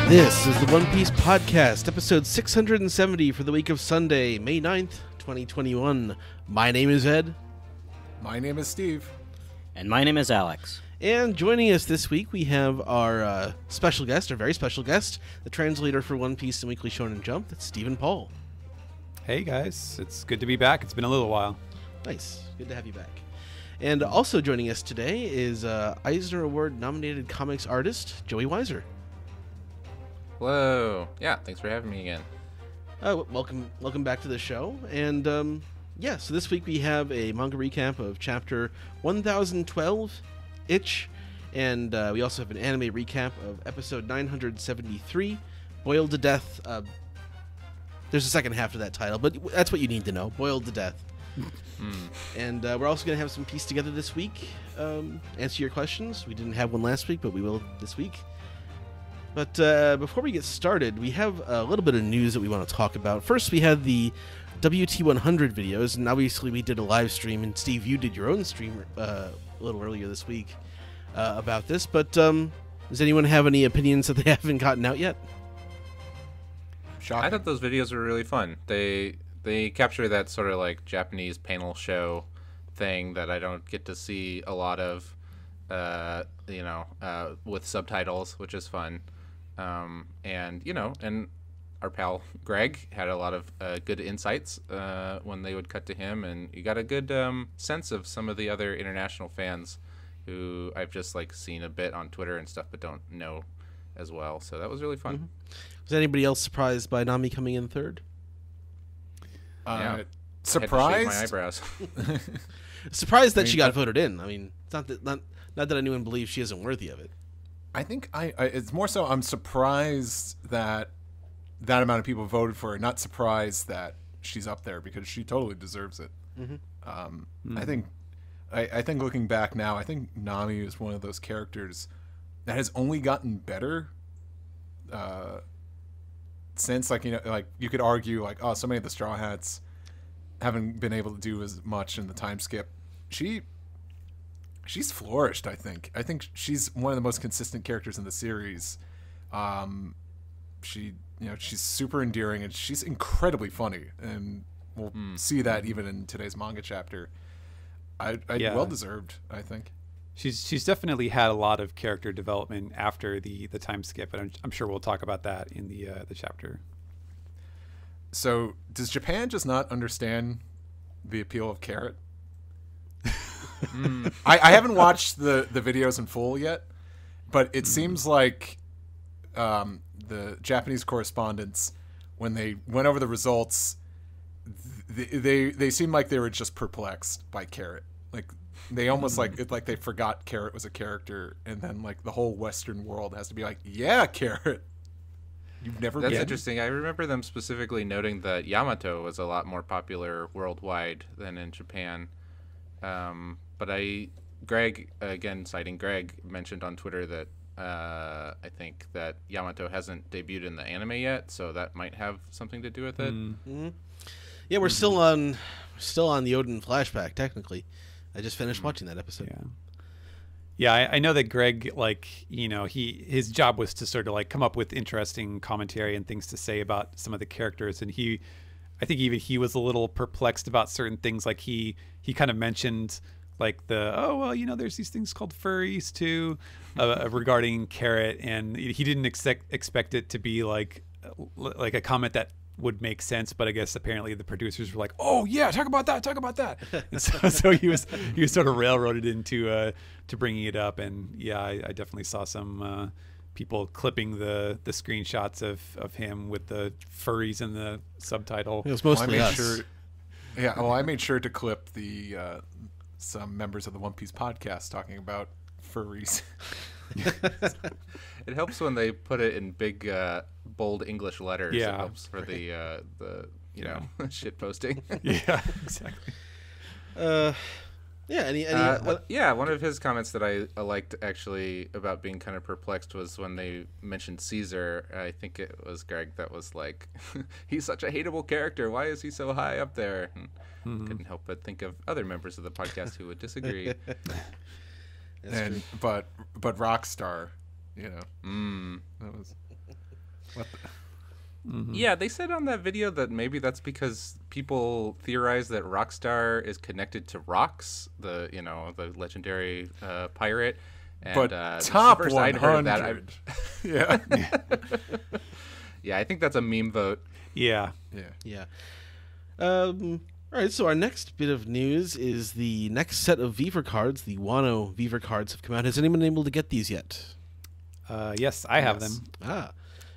This is the One Piece Podcast, episode 670 for the week of Sunday, May 9th, 2021. My name is Ed. My name is Steve. And my name is Alex. And joining us this week, we have our special guest, our very special guest, the translator for One Piece and Weekly Shonen Jump. That's Stephen Paul. Hey guys, it's good to be back. It's been a little while. Nice. Good to have you back. And also joining us today is Eisner Award-nominated comics artist, Joey Weiser. Hello. Yeah, thanks for having me again. Welcome back to the show. And so this week we have a manga recap of chapter 1012, Itch, and we also have an anime recap of episode 973, Boiled to Death. There's a second half to that title, but that's what you need to know, Boiled to Death. And we're also going to have some Piece Together this week, answer your questions. We didn't have one last week, but we will this week. But before we get started, we have a little bit of news that we want to talk about. First, we had the WT100 videos, and obviously we did a live stream, and Steve, you did your own stream a little earlier this week about this. But does anyone have any opinions that they haven't gotten out yet? I thought those videos were really fun. They capture that sort of like Japanese panel show thing that I don't get to see a lot of, with subtitles, which is fun. And our pal Greg had a lot of good insights when they would cut to him, and you got a good sense of some of the other international fans who I've just like seen a bit on Twitter and stuff, but don't know as well. So that was really fun. Mm-hmm. Was anybody else surprised by Nami coming in third? Yeah. Surprised? I had to shave my eyebrows. Surprised that she got voted in. I mean, it's not that anyone believes she isn't worthy of it. I think it's more so I'm surprised that amount of people voted for her. Not surprised that she's up there because she totally deserves it. Mm-hmm. I think looking back now, I think Nami is one of those characters that has only gotten better since, like you could argue like, oh, so many of the Straw Hats haven't been able to do as much in the time skip. She's flourished, I think. I think she's one of the most consistent characters in the series. She's super endearing, and she's incredibly funny, and we'll see that even in today's manga chapter. Well deserved, I think. She's definitely had a lot of character development after the time skip, and I'm sure we'll talk about that in the chapter. So, does Japan just not understand the appeal of carrot? I haven't watched the videos in full yet, but it seems like the Japanese correspondents, when they went over the results, they seemed like they were just perplexed by carrot. Like they almost like they forgot carrot was a character, and then like the whole Western world has to be like, yeah, carrot. You've never That's been? interesting. I remember them specifically noting that Yamato was a lot more popular worldwide than in Japan. But Greg, again citing Greg, mentioned on Twitter that I think that Yamato hasn't debuted in the anime yet, so that might have something to do with it. Mm-hmm. Yeah, we're still on the Odin flashback. Technically, I just finished watching that episode. Yeah, I know that Greg, his job was to sort of like come up with interesting commentary and things to say about some of the characters, and I think even he was a little perplexed about certain things. Like he kind of mentioned like there's these things called furries too, regarding carrot, and he didn't expect it to be like a comment that would make sense, but I guess apparently the producers were like, oh yeah, talk about that. And so he was sort of railroaded into to bringing it up, and yeah, I definitely saw some people clipping the screenshots of him with the furries in the subtitle. It was mostly us. I made sure to clip the some members of the One Piece podcast talking about furries. It helps when they put it in big, bold English letters. Yeah. It helps for the shit posting. Yeah, exactly. One of his comments that I liked actually about being kind of perplexed was when they mentioned Caesar. I think it was Greg that was like, he's such a hateable character. Why is he so high up there? And couldn't help but think of other members of the podcast who would disagree. But Rockstar, that was. Yeah, they said on that video that maybe that's because people theorize that Rockstar is connected to Rox, the legendary pirate. And, But this is the top first I'd heard of that. 100. Yeah. Yeah, I think that's a meme vote. Yeah. Yeah. All right, so our next bit of news is the next set of Viver cards. The Wano Viver cards have come out. Has anyone been able to get these yet? Yes, I have them. Ah,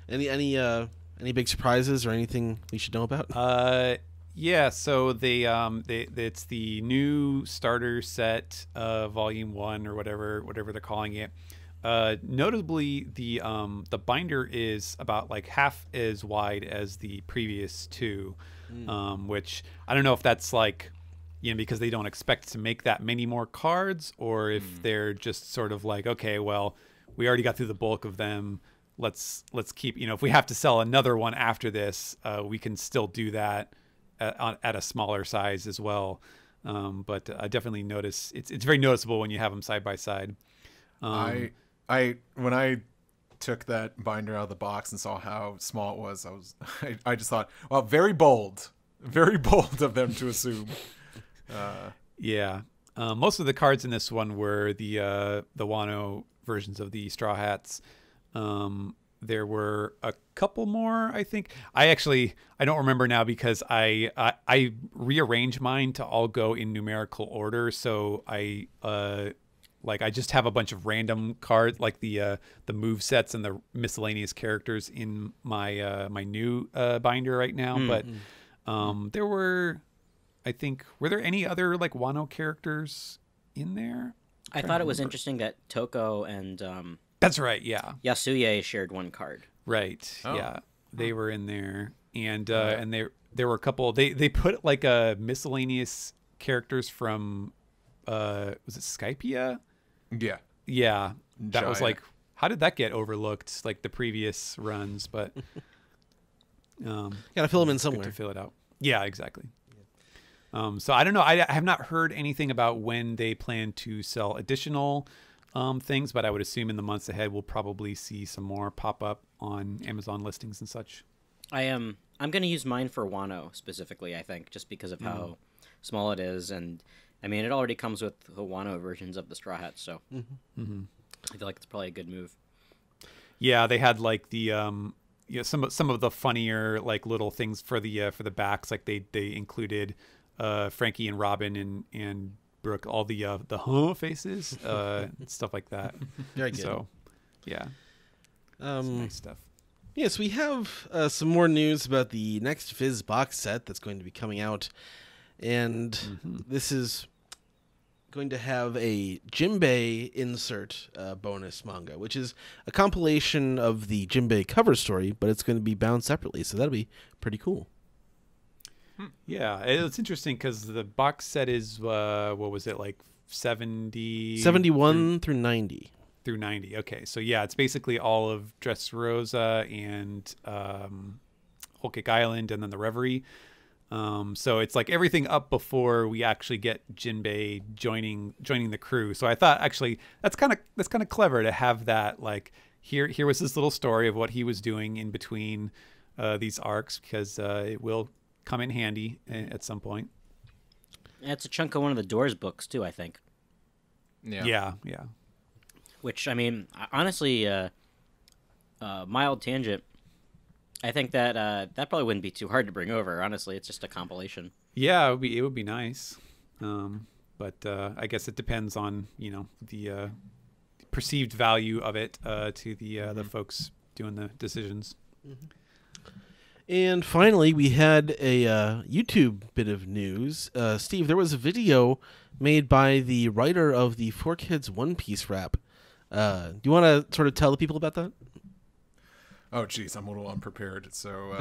any big surprises or anything we should know about? Yeah, so it's the new starter set, volume 1 or whatever they're calling it. Notably, the binder is about like half as wide as the previous two, which I don't know if that's like, because they don't expect to make that many more cards, or if they're just sort of like, okay, well, we already got through the bulk of them. Let's keep, if we have to sell another one after this, we can still do that at a smaller size as well. But I definitely notice it's very noticeable when you have them side by side. When I took that binder out of the box and saw how small it was, I just thought, well, very bold of them to assume. Yeah. Most of the cards in this one were the Wano versions of the Straw Hats. There were a couple more, I think. I don't remember now because I rearranged mine to all go in numerical order. So I just have a bunch of random cards, like the move sets and the miscellaneous characters in my my new binder right now. But there were, I think, were there any other like Wano characters in there? I thought it was interesting that Toko and That's right, yeah. Yasuye shared one card. Right. Oh. Yeah. They were in there. And there were a couple, they put like a miscellaneous characters from was it Skypia? Yeah. Yeah. That was Jaya. like, how did that get overlooked like the previous runs? But Gotta fill them in good somewhere. to fill it out. Yeah, exactly. So I don't know. I have not heard anything about when they plan to sell additional things, but I would assume in the months ahead we'll probably see some more pop up on Amazon listings and such. I'm going to use mine for Wano specifically, I think, just because of how small it is. And I mean, it already comes with the Wano versions of the Straw Hats, so I feel like it's probably a good move. Yeah, they had like the some of the funnier like little things for the backs, like they included Frankie and Robin and Brooke, all the faces, stuff like that. Very good. So, yeah, some nice stuff. Yes, we have some more news about the next Fizz box set that's going to be coming out, and this is going to have a Jinbei insert bonus manga, which is a compilation of the Jinbei cover story, but it's going to be bound separately, so that'll be pretty cool. Yeah, it's interesting because the box set is what was it, like 71 through 90. Through 90. Okay, so yeah, it's basically all of Dressrosa and Whole Cake Island, and then the Reverie. So it's like everything up before we actually get Jinbei joining the crew. So I thought actually that's kind of clever to have that, like here was this little story of what he was doing in between these arcs, because it will come in handy at some point. It's a chunk of one of the Doors books too, I think. Yeah. Which, I mean, honestly, mild tangent. I think that that probably wouldn't be too hard to bring over. Honestly, it's just a compilation. Yeah, it would be nice, but I guess it depends on the perceived value of it to the folks doing the decisions. And finally, we had a YouTube bit of news. Steve, there was a video made by the writer of the 4Kids One Piece rap. Do you want to sort of tell the people about that? Oh, geez, I'm a little unprepared, so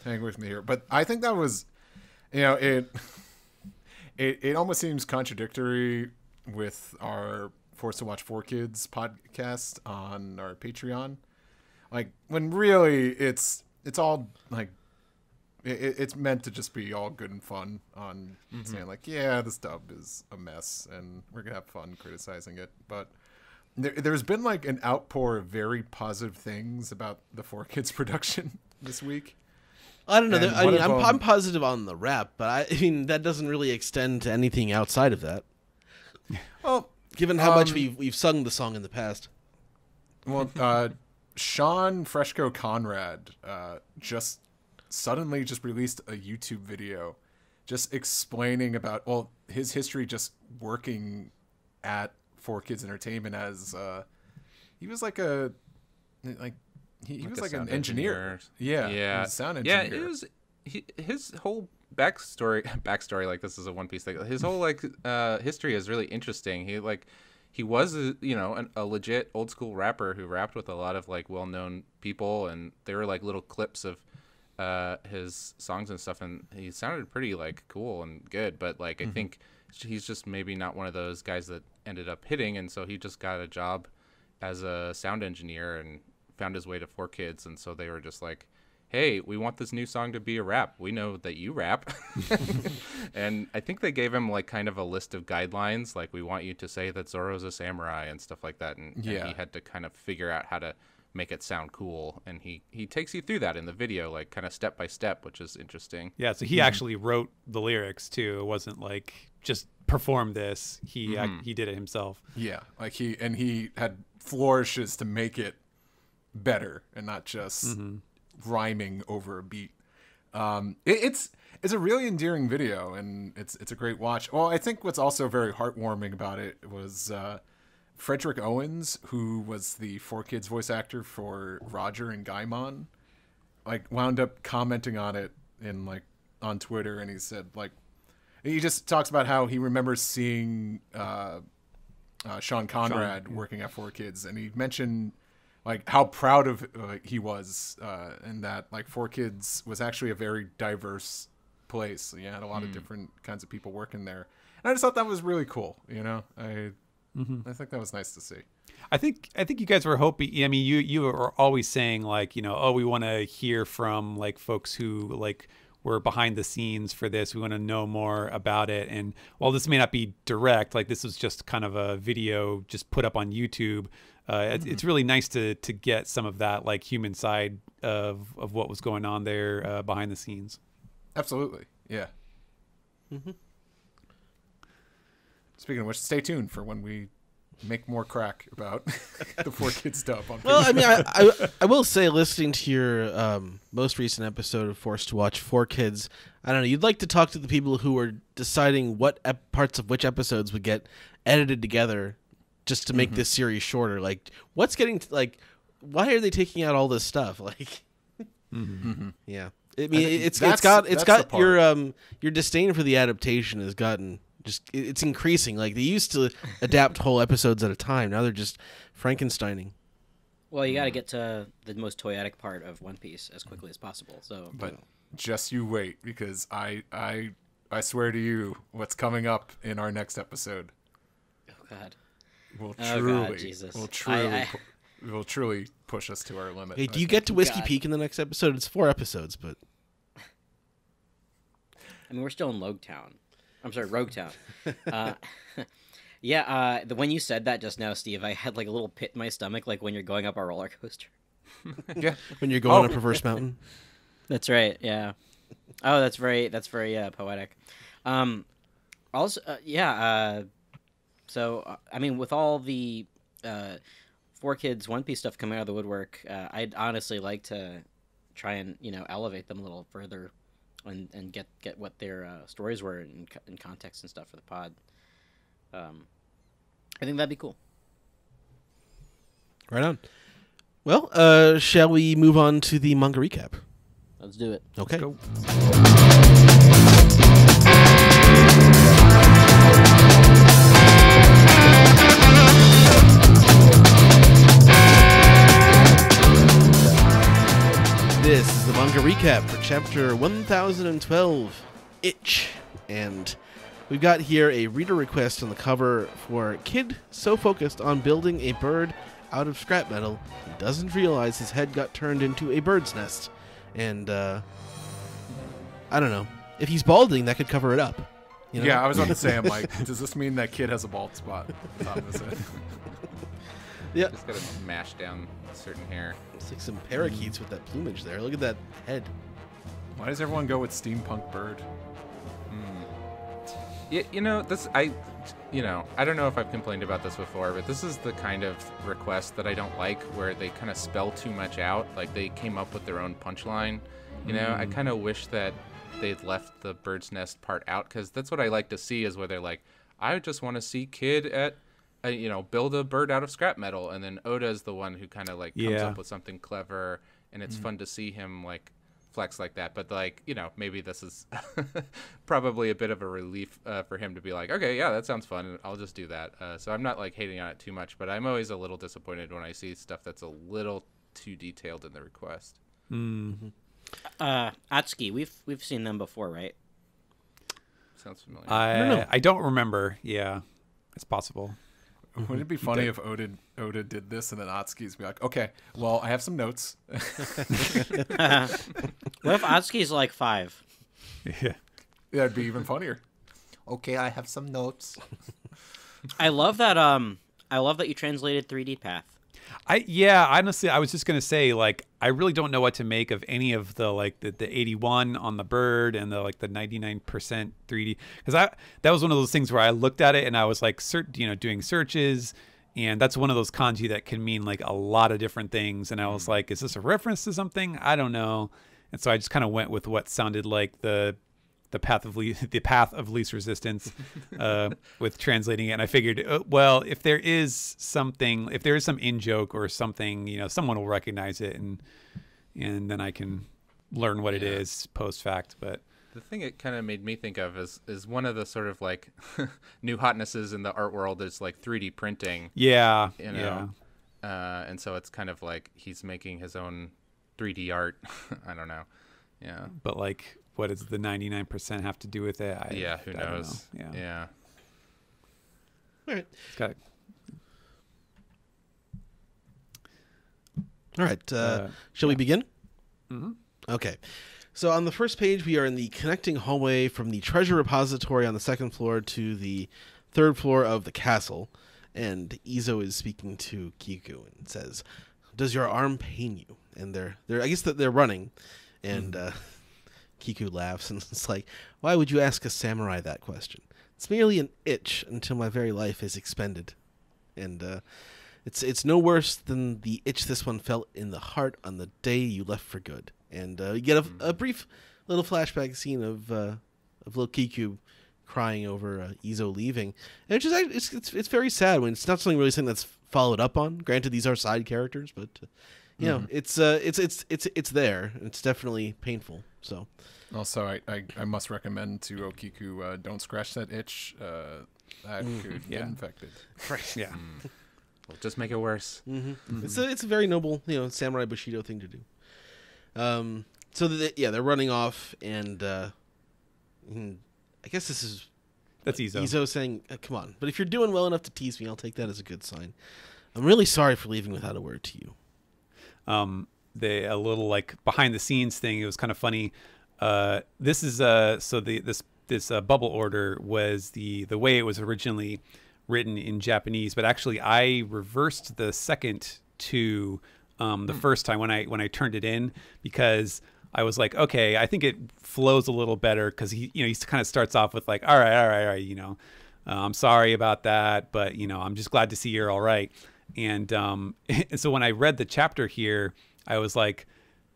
hang with me here. But I think that was, it almost seems contradictory with our Forced to Watch 4Kids podcast on our Patreon. Like, when really it's all, like, it's meant to just be all good and fun on saying, like, yeah, this dub is a mess, and we're going to have fun criticizing it. But there's been like an outpour of very positive things about the 4Kids production this week. I don't know. And I mean, one of I'm positive on the rap, but I mean that doesn't really extend to anything outside of that. Well, Given how much we've sung the song in the past. Well, Sean Freshco Conrad just suddenly released a YouTube video just explaining about his history just working at 4Kids Entertainment as he was like an engineer. Yeah, he was a sound engineer. Yeah, it was his whole backstory. Like, this is a One Piece thing. His whole history is really interesting. He was a legit old school rapper who rapped with a lot of like well known people, and they were like little clips of his songs and stuff, and he sounded pretty like cool and good. But like I think he's just maybe not one of those guys that ended up hitting, and so he just got a job as a sound engineer and found his way to 4Kids, and so they were just like, hey, we want this new song to be a rap. We know that you rap. And I think they gave him like kind of a list of guidelines, like we want you to say that Zoro's a samurai and stuff like that, and he had to kind of figure out how to make it sound cool, and he takes you through that in the video, like kind of step by step, which is interesting. Yeah, so he actually wrote the lyrics too. It wasn't like just perform this. He did it himself. Yeah, like he had flourishes to make it better and not just rhyming over a beat. It's a really endearing video, and it's a great watch. Well, I think what's also very heartwarming about it was Frederick Owens, who was the 4Kids voice actor for Roger and Gaimon, like wound up commenting on it on Twitter, and he said he just talks about how he remembers seeing Sean Conrad working at 4Kids, and he mentioned like how proud of he was, and that like 4Kids was actually a very diverse place. So you had a lot of different kinds of people working there, and I just thought that was really cool. I think that was nice to see. I think you guys were hoping. I mean, you were always saying like, we want to hear from like folks who like were behind the scenes for this. We want to know more about it. And while this may not be direct, like this was just kind of a video just put up on YouTube. It's really nice to get some of that like human side of what was going on there behind the scenes. Absolutely, yeah. Speaking of which, stay tuned for when we make more crack about the 4Kids stuff. Well, I mean, I will say, listening to your most recent episode of Forced to Watch 4Kids, I don't know, you'd like to talk to the people who are deciding what parts of which episodes would get edited together just to make this series shorter. Like, what's getting why are they taking out all this stuff? Like, yeah, I mean, it's got your disdain for the adaptation has gotten. It's increasing. Like, they used to adapt whole episodes at a time. Now they're just Frankensteining. Well, you got to get to the most toyetic part of One Piece as quickly as possible. So, but just you wait, because I swear to you, what's coming up in our next episode? Oh God! Will truly push us to our limit. Hey, do you get to Whiskey Peak in the next episode? It's 4 episodes, but I mean, we're still in Roguetown. I'm sorry, Roguetown. When you said that just now, Steve, I had like a little pit in my stomach, like when you're going up a roller coaster. Yeah, when you're going up Reverse Mountain. That's right. Yeah. Oh, that's very poetic. So I mean, with all the 4Kids One Piece stuff coming out of the woodwork, I'd honestly like to try and elevate them a little further. And get what their stories were in context and stuff for the pod. I think that'd be cool. Right on. Well, shall we move on to the manga recap? Let's do it. Okay. Let's go. This is the manga recap for chapter 1012, Itch. And we've got here a reader request on the cover for Kid so focused on building a bird out of scrap metal, he doesn't realize his head got turned into a bird's nest. And, I don't know. If he's balding, that could cover it up. Yeah, I was about to say, I'm like, does this mean that Kid has a bald spot on the top of his head? Yeah. Just gotta mash down certain hair. It's like some parakeets with that plumage there. Look at that head. Why does everyone go with steampunk bird? Yeah, I don't know if I've complained about this before, but this is the kind of request that I don't like, where they kind of spell too much out. Like they came up with their own punchline. I kind of wish that they'd left the bird's nest part out, because that's what I like to see, is where they're like, I just want to see kid at, build a bird out of scrap metal, and then Oda's the one who kind of like comes up with something clever, and it's fun to see him like flex like that. But like, maybe this is probably a bit of a relief for him to be like, okay, yeah, that sounds fun, and I'll just do that. So I'm not like hating on it too much, but I'm always a little disappointed when I see stuff that's a little too detailed in the request. Atsuki, we've seen them before, right? Sounds familiar. I don't remember. Yeah, it's possible. Wouldn't it be funny if Oda did this and then Atsuki's be like, okay, well, I have some notes. What if Atsuki's like 5? Yeah. That'd be even funnier. Okay, I have some notes. I love that. I love that you translated 3D Path. Honestly, I was just gonna say, like, I really don't know what to make of any of the the 81 on the bird and the 99% 3D, because that was one of those things where I looked at it and I was like, doing searches, and that's one of those kanji that can mean like a lot of different things, and I was like, is this a reference to something? I don't know, and so I just kind of went with what sounded like the path of least resistance with translating it. And I figured, well, if there is some in joke or something, someone will recognize it, and then I can learn what it is post fact. But the thing it kind of made me think of is one of the sort of like new hotnesses in the art world is like 3D printing. Yeah. And so it's kind of like he's making his own 3D art. I don't know. Yeah. But like, what does the 99% have to do with it? Who knows? Yeah. All right. It's got All right. Shall we begin? Mm-hmm. Okay. So on the first page, we are in the connecting hallway from the treasure repository on the second floor to the third floor of the castle. And Izo is speaking to Kiku and says, "Does your arm pain you?" And I guess that they're running, and Kiku laughs and it's like, "Why would you ask a samurai that question? It's merely an itch until my very life is expended." And it's no worse than the itch this one felt in the heart on the day you left for good. And you get a brief little flashback scene of little Kiku crying over Izo leaving, and it's very sad when it's not something that's followed up on. Granted, these are side characters, but it's there. It's definitely painful. So. Also, I must recommend to Okiku, don't scratch that itch. That could get infected. Right. Yeah. Well, just make it worse. Mm-hmm. It's a very noble, samurai bushido thing to do. So they're running off, and I guess that's Izo. Izo saying, "Come on, but if you're doing well enough to tease me, I'll take that as a good sign. I'm really sorry for leaving without a word to you." A little like behind the scenes thing. It was kind of funny. This is this bubble order was the way it was originally written in Japanese, but actually I reversed the second to the first time when I turned it in, because I was like, okay, I think it flows a little better, because he kind of starts off with like, all right, I'm sorry about that, but I'm just glad to see you're all right. And so when I read the chapter here, I was like,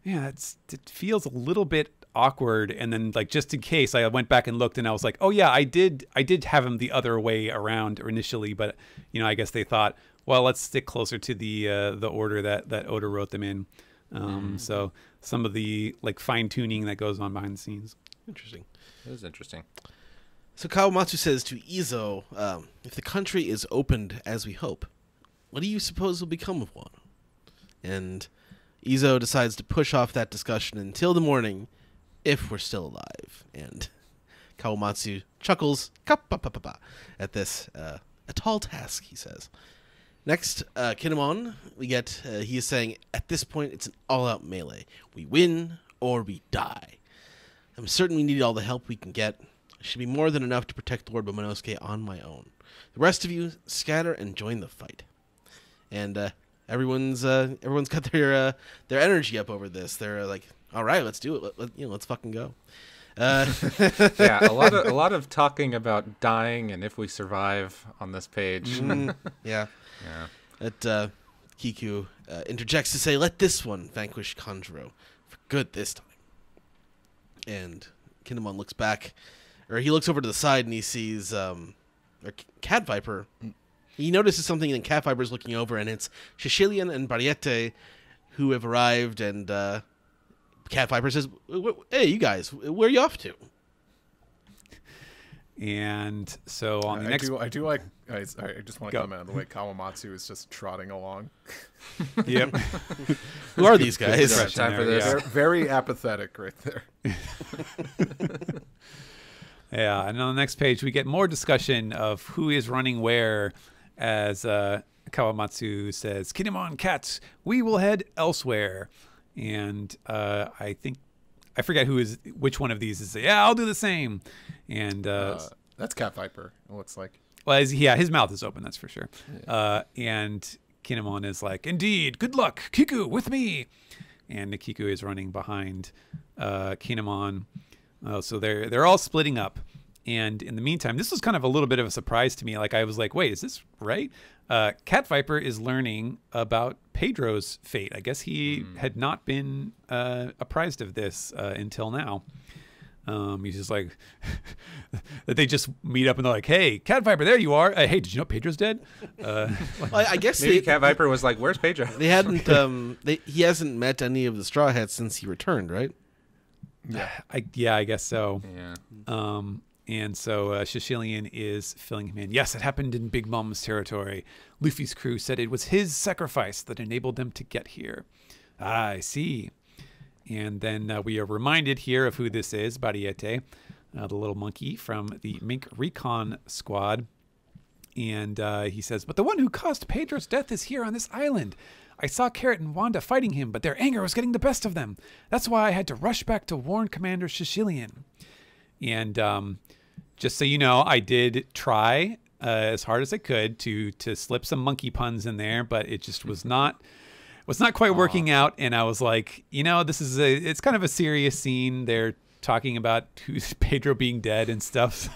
yeah, it feels a little bit awkward. And then, like, just in case, I went back and looked, and I was like, oh yeah, I did have him the other way around initially, but I guess they thought, well, let's stick closer to the order that Oda wrote them in. So some of the like fine tuning that goes on behind the scenes. Interesting. It was interesting. So Kawamatsu says to Izo, "If the country is opened as we hope, what do you suppose will become of Wano?" And Izo decides to push off that discussion until the morning, if we're still alive. And Kawamatsu chuckles at this. A tall task, he says. Next, Kinemon, we get, he is saying, "At this point, it's an all-out melee. We win or we die. I'm certain we need all the help we can get. It should be more than enough to protect Lord Momonosuke on my own. The rest of you, scatter and join the fight." and everyone's got their energy up over this. They're like, all right, let's do it. Let's fucking go. Yeah, a lot of talking about dying and if we survive on this page. Yeah. That Kiku interjects to say, "Let this one vanquish Kanjuro for good this time." And Kinemon looks back, or he looks over to the side and he sees Cat Viper. He notices something, and Cat Viper's looking over, and it's Shishilian and Bariete who have arrived, and Cat Viper says, "Hey, you guys, where are you off to?" And so on the next... I do like... I just want to comment on the way Kawamatsu is just trotting along. Yep. Who are these guys? Time for this. They're very apathetic right there. Yeah, and on the next page, we get more discussion of who is running where, as Kawamatsu says, "Kinemon Cats, we will head elsewhere." And I forget which one of these is, yeah, I'll do the same. And that's Cat Viper, it looks like. Well, his mouth is open, that's for sure. Yeah. And Kinemon is like, "Indeed, good luck, Kiku, with me." And Kiku is running behind Kinemon. So they're all splitting up. And in the meantime, this was kind of a little bit of a surprise to me. Like, I was like, wait, is this right? Cat Viper is learning about Pedro's fate. I guess he had not been apprised of this until now. He's just like, that they just meet up and they're like, "Hey, Cat Viper, there you are. Hey, did you know Pedro's dead?" I guess maybe Cat Viper was like, "Where's Pedro?" They hadn't. He hasn't met any of the Straw Hats since he returned, right? Yeah. I guess so. Yeah. And so Shishilian is filling him in. "Yes, it happened in Big Mom's territory. Luffy's crew said it was his sacrifice that enabled them to get here." "Ah, I see." And then we are reminded here of who this is, Bariete, the little monkey from the Mink Recon Squad. And he says, "But the one who caused Pedro's death is here on this island. I saw Carrot and Wanda fighting him, but their anger was getting the best of them. That's why I had to rush back to warn Commander Shishilian." And just so you know, I did try as hard as I could to slip some monkey puns in there, but it just was not quite working out. And I was like, it's kind of a serious scene. They're talking about who's Pedro being dead and stuff.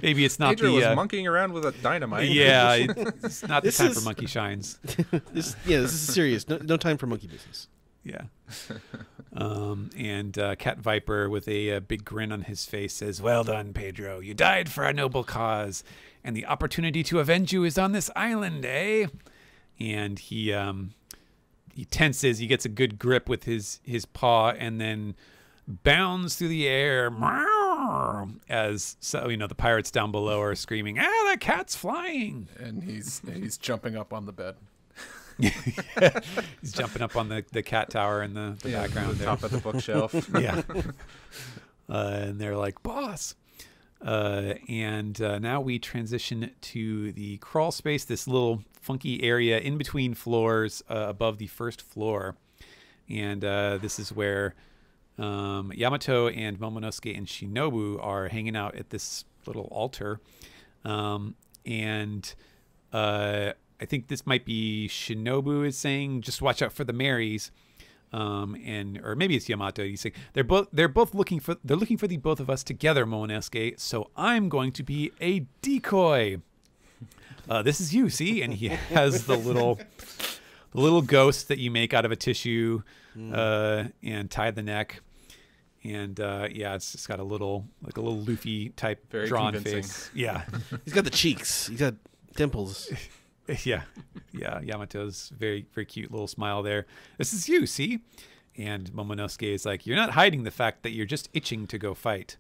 Maybe it's not Pedro was monkeying around with a dynamite. Yeah, it's not the time for monkey shines. This is serious. No time for monkey business. Yeah. And Cat Viper, with a big grin on his face, says, "Well done, Pedro. You died for a noble cause, and the opportunity to avenge you is on this island, eh?" And he tenses. He gets a good grip with his paw, and then bounds through the air, as the pirates down below are screaming, "Ah, the cat's flying!" And he's jumping up on the bed. He's jumping up on the cat tower in the background, the top of the bookshelf. Yeah. And they're like, "Boss." And now we transition to the crawl space, this little funky area in between floors above the first floor. And this is where Yamato and Momonosuke and Shinobu are hanging out at this little altar. And I think this might be Shinobu is saying, "Just watch out for the Marys." Or maybe it's Yamato. He's saying they're looking for the both of us together, Momonosuke. So I'm going to be a decoy. This is you, see? And he has the little ghost that you make out of a tissue and tie the neck. And it's just got a little Luffy type very drawn convincing face. Yeah, he's got the cheeks. He's got dimples. Yeah. Yamato's very, very cute little smile there. "This is you, see?" And Momonosuke is like, "You're not hiding the fact that you're just itching to go fight."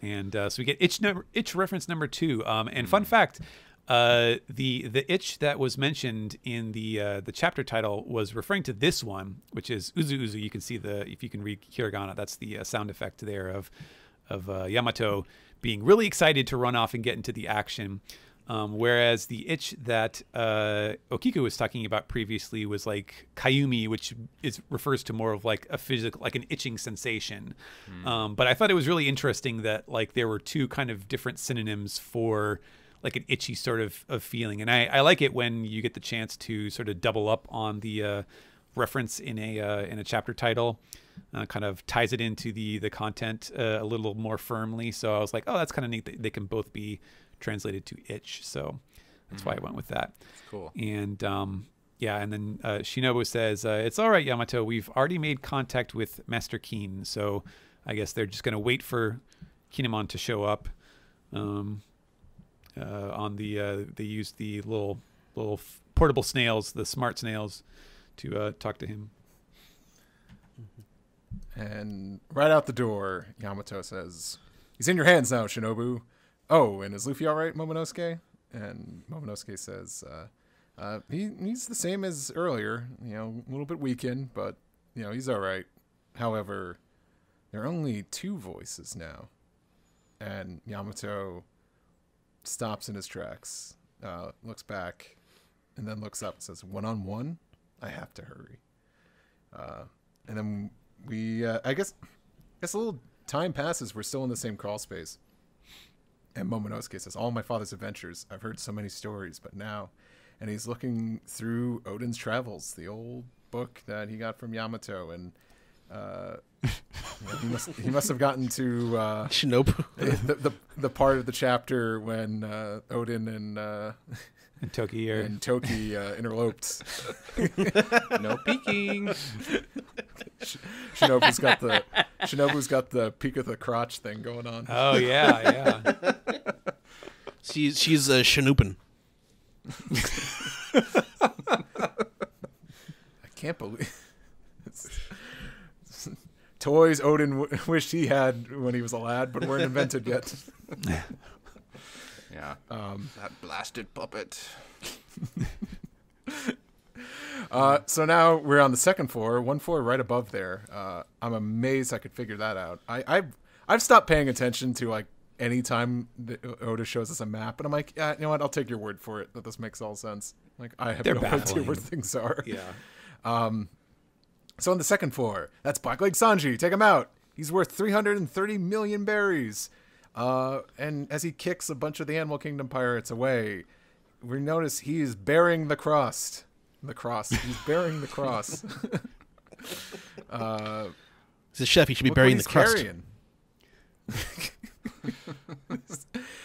And so we get itch reference number 2. And fun fact, the itch that was mentioned in the chapter title was referring to this one, which is Uzu Uzu. You can see if you can read hiragana, that's the sound effect there of Yamato being really excited to run off and get into the action. Whereas the itch that Okiku was talking about previously was like Kayumi, which refers to more of like a physical, like an itching sensation. But I thought it was really interesting that like there were two kind of different synonyms for like an itchy sort of feeling. And I like it when you get the chance to sort of double up on the reference in a chapter title, kind of ties it into the content a little more firmly. So I was like, oh, that's kind of neat that they can both be translated to itch. So that's why I went with that. That's cool. And yeah, and then Shinobu says, it's all right, Yamato. We've already made contact with Master Keen, so I guess they're just going to wait for Kinemon to show up. On the they used the little portable snails, the smart snails, to talk to him. And right out the door, Yamato says, "He's in your hands now, Shinobu." Oh, and is Luffy all right, Momonosuke? And Momonosuke says, he's the same as earlier, a little bit weakened, but, he's all right. However, there are only 2 voices now. And Yamato stops in his tracks, looks back, and then looks up and says, "1-on-1? I have to hurry." And then we, I guess a little time passes. We're still in the same crawl space. And Momonosuke says, "All my father's adventures. I've heard so many stories, but now..." And he's looking through Odin's Travels, the old book that he got from Yamato. And he must have gotten to Shinobu. the part of the chapter when Odin and Toki interloped. No peeking. Shinobu's got the peek of the crotch thing going on. Oh yeah. She's Shinupin. I can't believe toys Odin wished he had when he was a lad, but weren't invented yet. Yeah. That blasted puppet. So now we're on the second floor, 1 floor right above there. I'm amazed I could figure that out. I've stopped paying attention to like any time that Oda shows us a map, and I'm like, yeah, you know what? I'll take your word for it that this makes all sense. Like I have no idea where things are. Yeah. So on the second floor, that's Blackleg Sanji. Take him out. He's worth 330 million berries. And as he kicks a bunch of the Animal Kingdom pirates away, we notice he is bearing the cross. He's bearing the cross. He's a chef. He should be burying the crust. Carrying.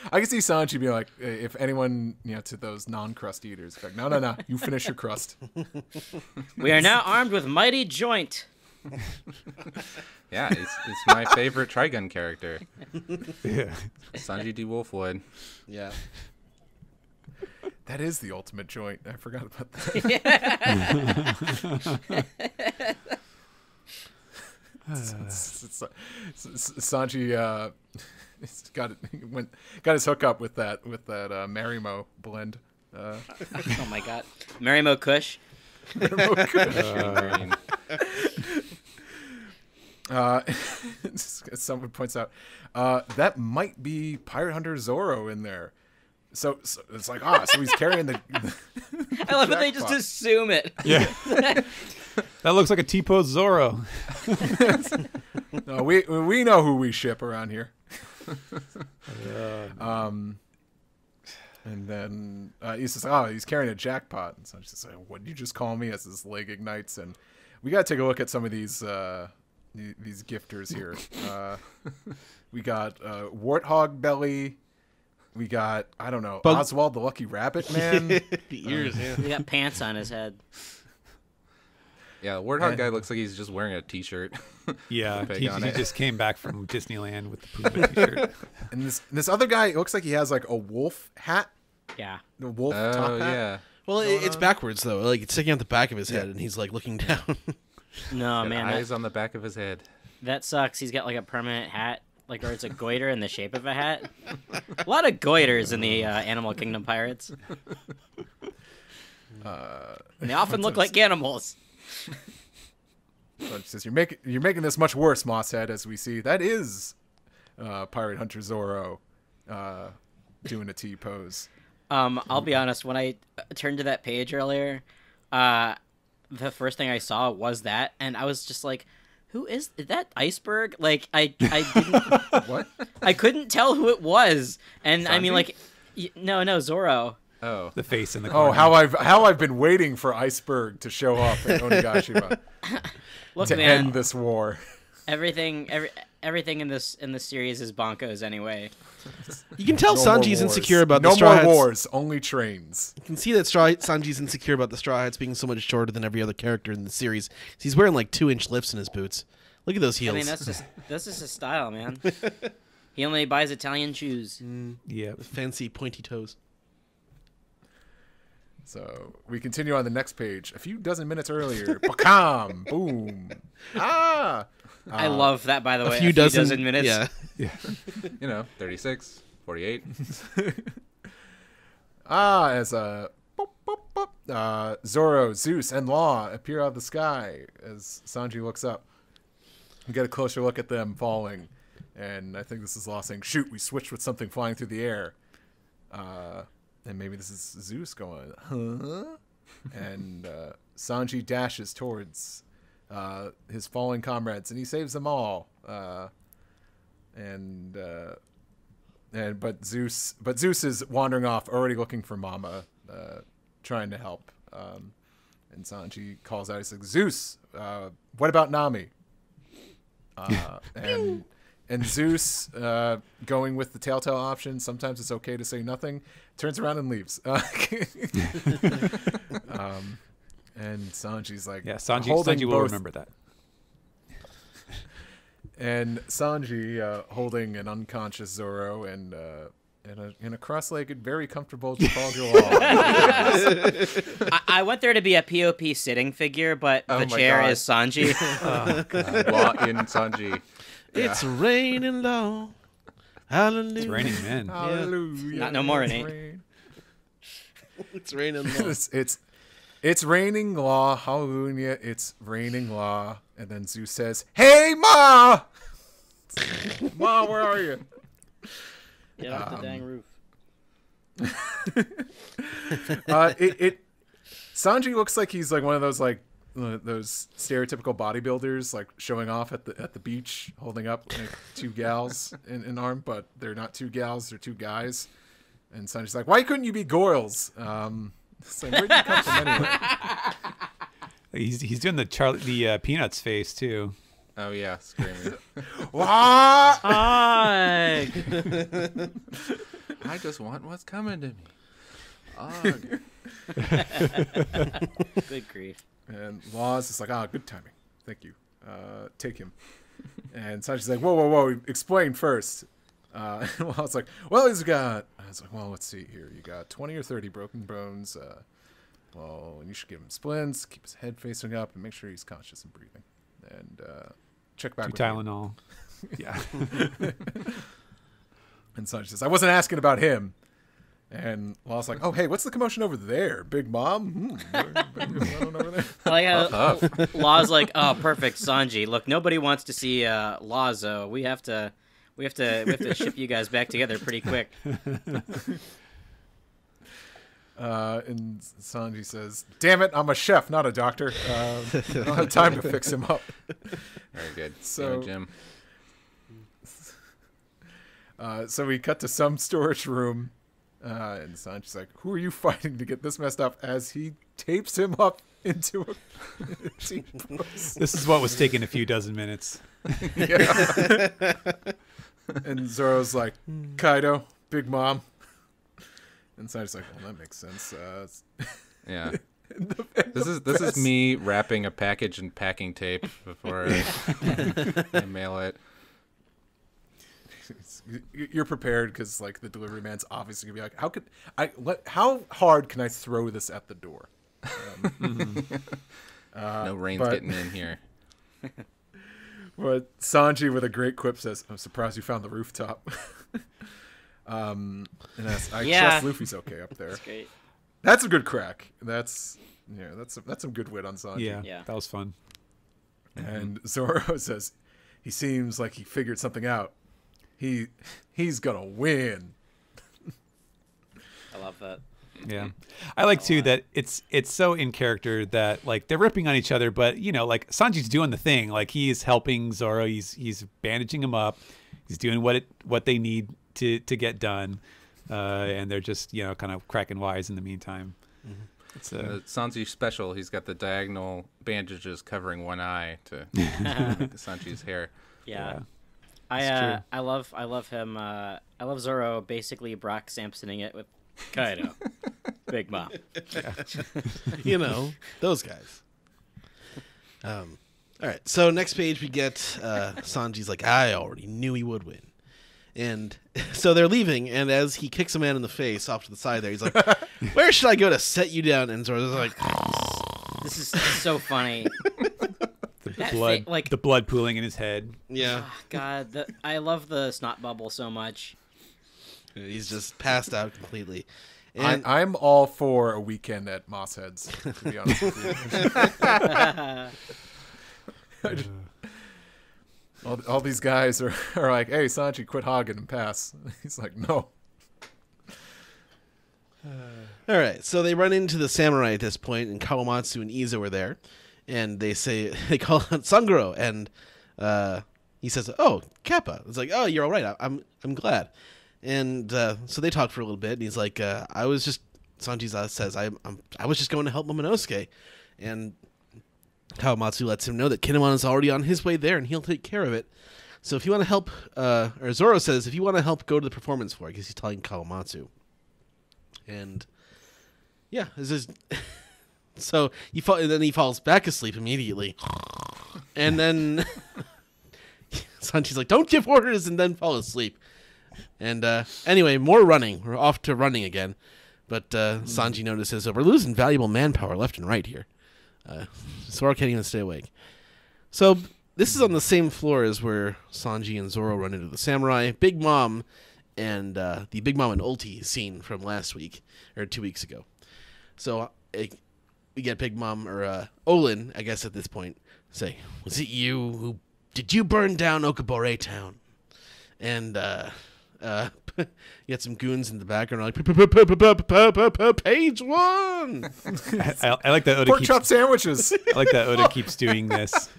I can see Sanji being like, if anyone, to those non-crust eaters, like, no, you finish your crust. We are now armed with mighty joint. Yeah, it's my favorite Trigun character. Yeah. Sanji D. Wolfwood. Yeah. That is the ultimate joint. I forgot about that. Sanji got his hookup with that Marimo blend. Oh my god, Marimo Kush. Someone points out that might be Pirate Hunter Zoro in there. So it's like, so he's carrying the I love that they just assume it. Yeah. That looks like a T-pose Zoro. No, we know who we ship around here. And then he says, he's carrying a jackpot. And so she's just like, what did you just call me? As his leg ignites. And we got to take a look at some of these gifters here. We got Warthog Belly. We got, I don't know, Oswald the Lucky Rabbit Man. The ears, yeah. He got pants on his head. Yeah, the Warthog guy looks like he's just wearing a t-shirt. Yeah, he just came back from Disneyland with the Puma t-shirt. And this other guy, it looks like he has like a wolf hat. Yeah. The wolf top hat. Yeah. Well, it's backwards though. Like it's sticking out the back of his head, and he's like looking down. No, man. Eyes on the back of his head. That sucks. He's got like a permanent hat, or it's a goiter in the shape of a hat. A lot of goiters in the Animal Kingdom pirates. And they often look like animals. So it says, you're making this much worse, Mosshead, as we see. That is Pirate Hunter Zoro doing a T-pose. I'll be honest, when I turned to that page earlier, the first thing I saw was that, and I was just like, who is that Iceberg? Like, I didn't... What? I couldn't tell who it was. And Sanji? I mean, like, No, Zoro. Oh, The face in the corner. Oh, how I've been waiting for Iceberg to show up in Onigashima Look, to man, end this war. everything in this series is bonkos anyway. You can tell No more Sanji's wars. insecure about no the Straw more Hats. wars, only trains. You can see that Sanji's insecure about the Straw Hats being so much shorter than every other character in the series. He's wearing like 2-inch lifts in his boots. Look at those heels. I mean, that's just his style, man. He only buys Italian shoes. Yeah. With fancy pointy toes. So we continue on the next page. A few dozen minutes earlier, bakam, boom, I love that, by the way. A few dozen minutes. Yeah. 36, 48. As Zoro, Zeus, and Law appear out of the sky as Sanji looks up. We get a closer look at them falling, and I think this is Law saying, "Shoot, we switched with something flying through the air." And maybe this is Zeus going, huh? And Sanji dashes towards his falling comrades, and he saves them all. But Zeus is wandering off, already looking for Mama, trying to help. And Sanji calls out, he's like, "Zeus, what about Nami?" And Zeus, going with the telltale option, sometimes it's okay to say nothing, turns around and leaves. And Sanji's like, Yeah, Sanji will remember that. And Sanji holding an unconscious Zoro and in a cross-legged, very comfortable Trafalgar Law. I want there to be a POP sitting figure, but the chair is Sanji. Oh, God. Law in Sanji. It's raining Law. Hallelujah. It's raining men. Hallelujah. Not no more in 8. It's raining Law. It's raining Law. Hallelujah. It's raining Law. And then Zeus says, "Hey, Ma! Ma, where are you?" Get off the dang roof. Sanji looks like he's like one of those like those stereotypical bodybuilders, like showing off at the beach, holding up like 2 gals in an arm, but they're not 2 gals, they're 2 guys. And Sanji's like, "Why couldn't you be girls?" It's like, where'd you come from anyway? He's doing the Peanuts face too. Oh yeah, screaming. What? I just want what's coming to me. Ugh. Good grief. And Law's just like, good timing. Thank you. Take him. And Sanji's like, whoa, explain first. And Law's like, well, he's got... I was like, well, let's see here. You got 20 or 30 broken bones. Well, and you should give him splints, keep his head facing up, and make sure he's conscious and breathing. And check back 2 with you. Tylenol. Yeah. And Sanji says, I wasn't asking about him. And Law's like, oh, hey, what's the commotion over there? Big Mom? Over there? I like how Law's like, oh, perfect, Sanji. Look, nobody wants to see Lazo. We have to ship you guys back together pretty quick. And Sanji says, damn it, I'm a chef, not a doctor. I don't have time to fix him up. Very good. So, Jim. So we cut to some storage room. And Sanji's like, who are you fighting to get this messed up? As he tapes him up into a T-post. This is what was taking a few dozen minutes. Yeah. And Zoro's like, Kaido, Big Mom. And Sanji's like, well, that makes sense. Yeah. This is me wrapping a package in packing tape before I mail it. You're prepared because like the delivery man's obviously gonna be like, how hard can I throw this at the door? No rain's getting in here. But Sanji with a great quip says, I'm surprised you found the rooftop. And I trust Luffy's okay up there. That's great. That's a good crack. That's some good wit on Sanji. Yeah. That was fun. And Zoro says, he seems like he figured something out. He's gonna win. I love that. Yeah, I like too that it's so in character that like they're ripping on each other, but you know, like Sanji's doing the thing, like he's helping Zoro, he's bandaging him up, he's doing what they need to get done, and they're just kind of cracking wise in the meantime. It's Sanji special. He's got the diagonal bandages covering one eye to Sanji's hair. Yeah. true. I love him. I love Zoro basically Brock Samsoning it with Kaido. Big Mom. Those guys. All right, so next page we get Sanji's like, I already knew he would win. And so they're leaving, and as he kicks a man in the face off to the side there, he's like, where should I go to set you down? And Zoro's like, This is so funny. the blood pooling in his head. yeah. Oh, God, I love the snot bubble so much. He's just passed out completely. And I'm all for a weekend at Mossheads, to be honest with you. All these guys are like, hey, Sanji, quit hogging and pass. He's like, no. all right, so they run into the samurai at this point, and Kawamatsu and Izo are there, and they call out Sanguro, and he says, "Oh, Kappa." It's like, "Oh, you're all right. I'm glad." And so they talk for a little bit, and he's like, Sanji says, I was just going to help Momonosuke, and Kawamatsu lets him know that Kinemon is already on his way there, and he'll take care of it. So if you want to help, or Zoro says, if you want to help, go to the performance floor, because he's telling Kawamatsu. And yeah, this is so then he falls back asleep immediately, and then Sanji's like, "Don't give orders," and then fall asleep. And anyway, more running. We're off to running again, but Sanji notices we're losing valuable manpower left and right here. Zoro can't even stay awake. So this is on the same floor as where Sanji and Zoro run into the samurai, Big Mom, and the Big Mom and Ulti scene from last week or 2 weeks ago. So we get Big Mom or Olin, I guess at this point, say, "Was it you did you burn down Okabore Town?" And you get some goons in the background like, page 1. I like that Oda Pork chop sandwiches. I like that Oda keeps doing this.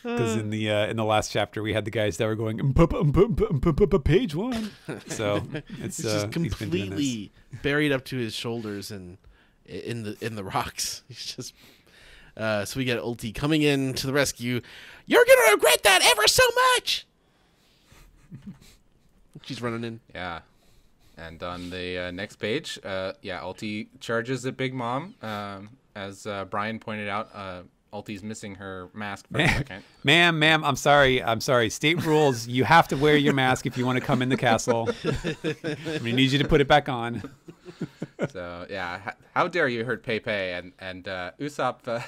Because in the last chapter we had the guys that were going page 1. So it's just completely buried up to his shoulders and in the rocks. He's just so we get Ulti coming in to the rescue. "You're gonna regret that ever so much." She's running in. Yeah. And on the next page, Ulti charges at Big Mom. As Brian pointed out, Ulti's missing her mask for a second. Ma'am, I'm sorry. State rules, you have to wear your mask if you want to come in the castle. We need you to put it back on. So, yeah, how dare you hurt Pepe? And Usopp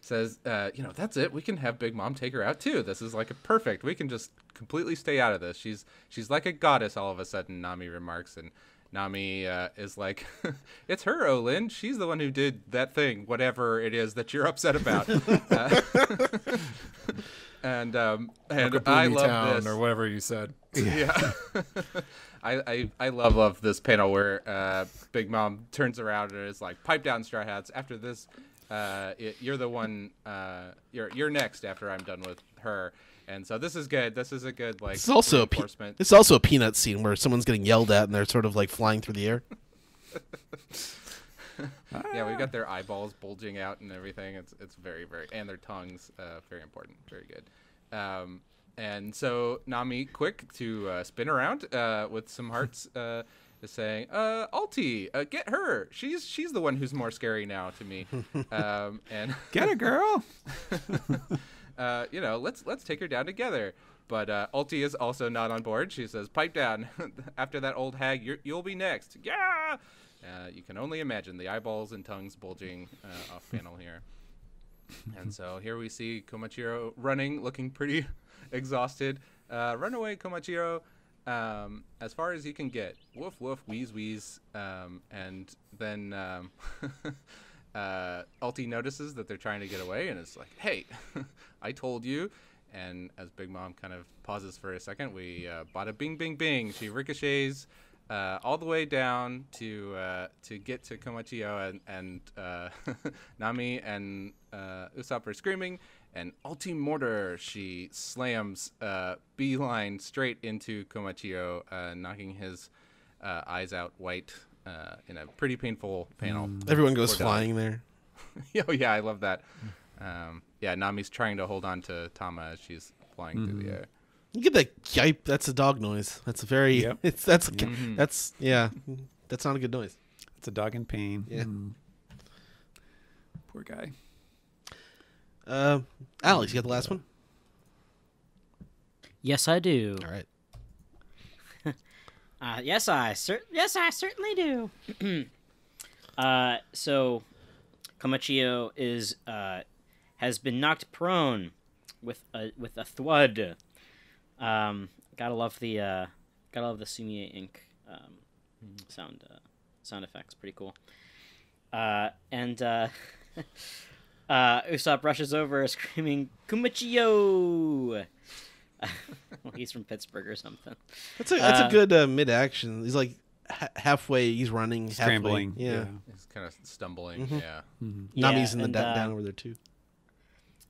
says, that's it. We can have Big Mom take her out, too. This is like a perfect. We can just completely stay out of this. She's like a goddess all of a sudden, Nami remarks. And Nami is like, it's her, Olin. She's the one who did that thing, whatever it is that you're upset about. And I love this. Or whatever you said. Yeah. I love this panel where Big Mom turns around and is like, pipe down, Straw Hats. After this, you're the one, you're next after I'm done with her. And so this is good. This is a good, like, It's also reinforcement. It's also a Peanut scene where someone's getting yelled at and they're sort of like flying through the air. Yeah, we've got their eyeballs bulging out and everything. It's very, very, and their tongues, very important, very good. And so Nami, quick to spin around with some hearts, is saying, "Ulti, get her. She's the one who's more scary now to me." And Get it, girl. let's take her down together. But Ulti is also not on board. She says, "Pipe down. After that old hag, you'll be next." Yeah. You can only imagine the eyeballs and tongues bulging off panel here. And so here we see Komachiro running, looking pretty exhausted. Run away, Komachiro, as far as you can get. Woof, woof, wheeze, wheeze. And then Ulti notices that they're trying to get away and is like, "Hey, I told you." And as Big Mom kind of pauses for a second, we bada bing, bing, bing. She ricochets all the way down to get to Komachio, and Nami and Usopp are screaming, and Ulti Mortar, she slams beeline straight into Komachio, knocking his eyes out white in a pretty painful panel. Everyone goes Poor dog. flying there. Oh yeah, I love that. Yeah, Nami's trying to hold on to Tama as she's flying through the air. You get that yipe. That's a dog noise. That's a very. Yep. That's yeah. That's not a good noise. It's a dog in pain. Yeah. Poor guy. Alex, you got the last one. Yes, I do. All right. Yes, I certainly do. So, Komachio is has been knocked prone with a thwud. Gotta love the Sumie ink sound effects. Pretty cool. And Usopp rushes over, screaming, "Komachio!" Well, he's from Pittsburgh or something. That's a good mid-action. He's like halfway. He's running, Scrambling. Halfway. Yeah. He's kind of stumbling. Yeah. Nami's in the and, down over there too.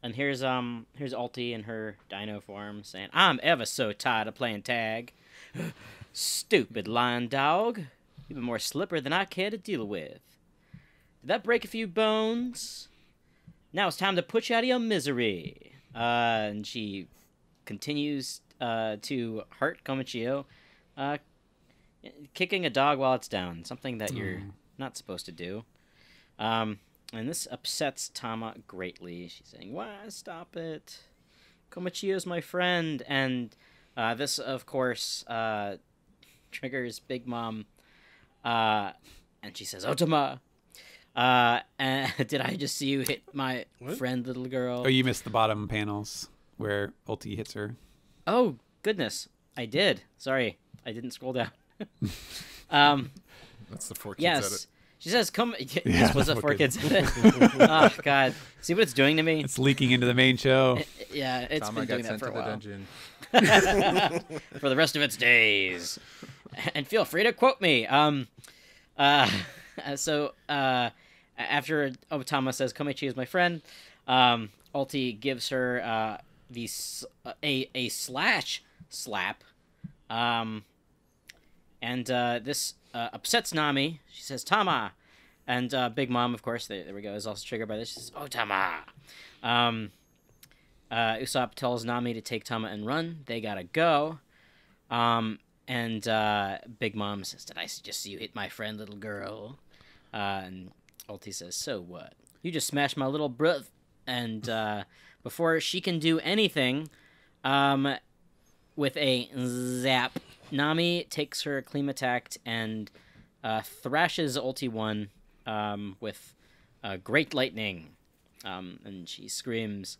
And here's Ulti in her dino form saying, "I'm ever so tired of playing tag. Stupid lion dog. You've been more slipper than I care to deal with. Did that break a few bones? Now it's time to put you out of your misery." And she continues to hurt Komachio, kicking a dog while it's down, something that you're not supposed to do. And this upsets Tama greatly. She's saying, "Why? Stop it. Komachio's my friend." And this, of course, triggers Big Mom. And she says, "Otama, did I just see you hit my friend, little girl?" Oh, you missed the bottom panels where Ulti hits her. Oh, goodness. I did. Sorry. I didn't scroll down. That's the 4 kids Yes. edit. She says, "Come." Yeah, This was a that's 4 what kids. Oh, God. See what it's doing to me? It's leaking into the main show. Yeah, it's Tama been doing got that sent for to a the while. dungeon. For the rest of its days. And feel free to quote me. So after Otama says, "Komichi is my friend," Ulti gives her a slash slap. And this upsets Nami. She says, "Tama." And Big Mom, of course, there we go, is also triggered by this. She says, "Oh, Tama." Usopp tells Nami to take Tama and run. They gotta go. And Big Mom says, "Did I just see you hit my friend, little girl?" And Ulti says, "So what? You just smashed my little bruv." And before she can do anything, with a zap, Nami takes her clean attack and thrashes Ulti 1 with great lightning. And she screams,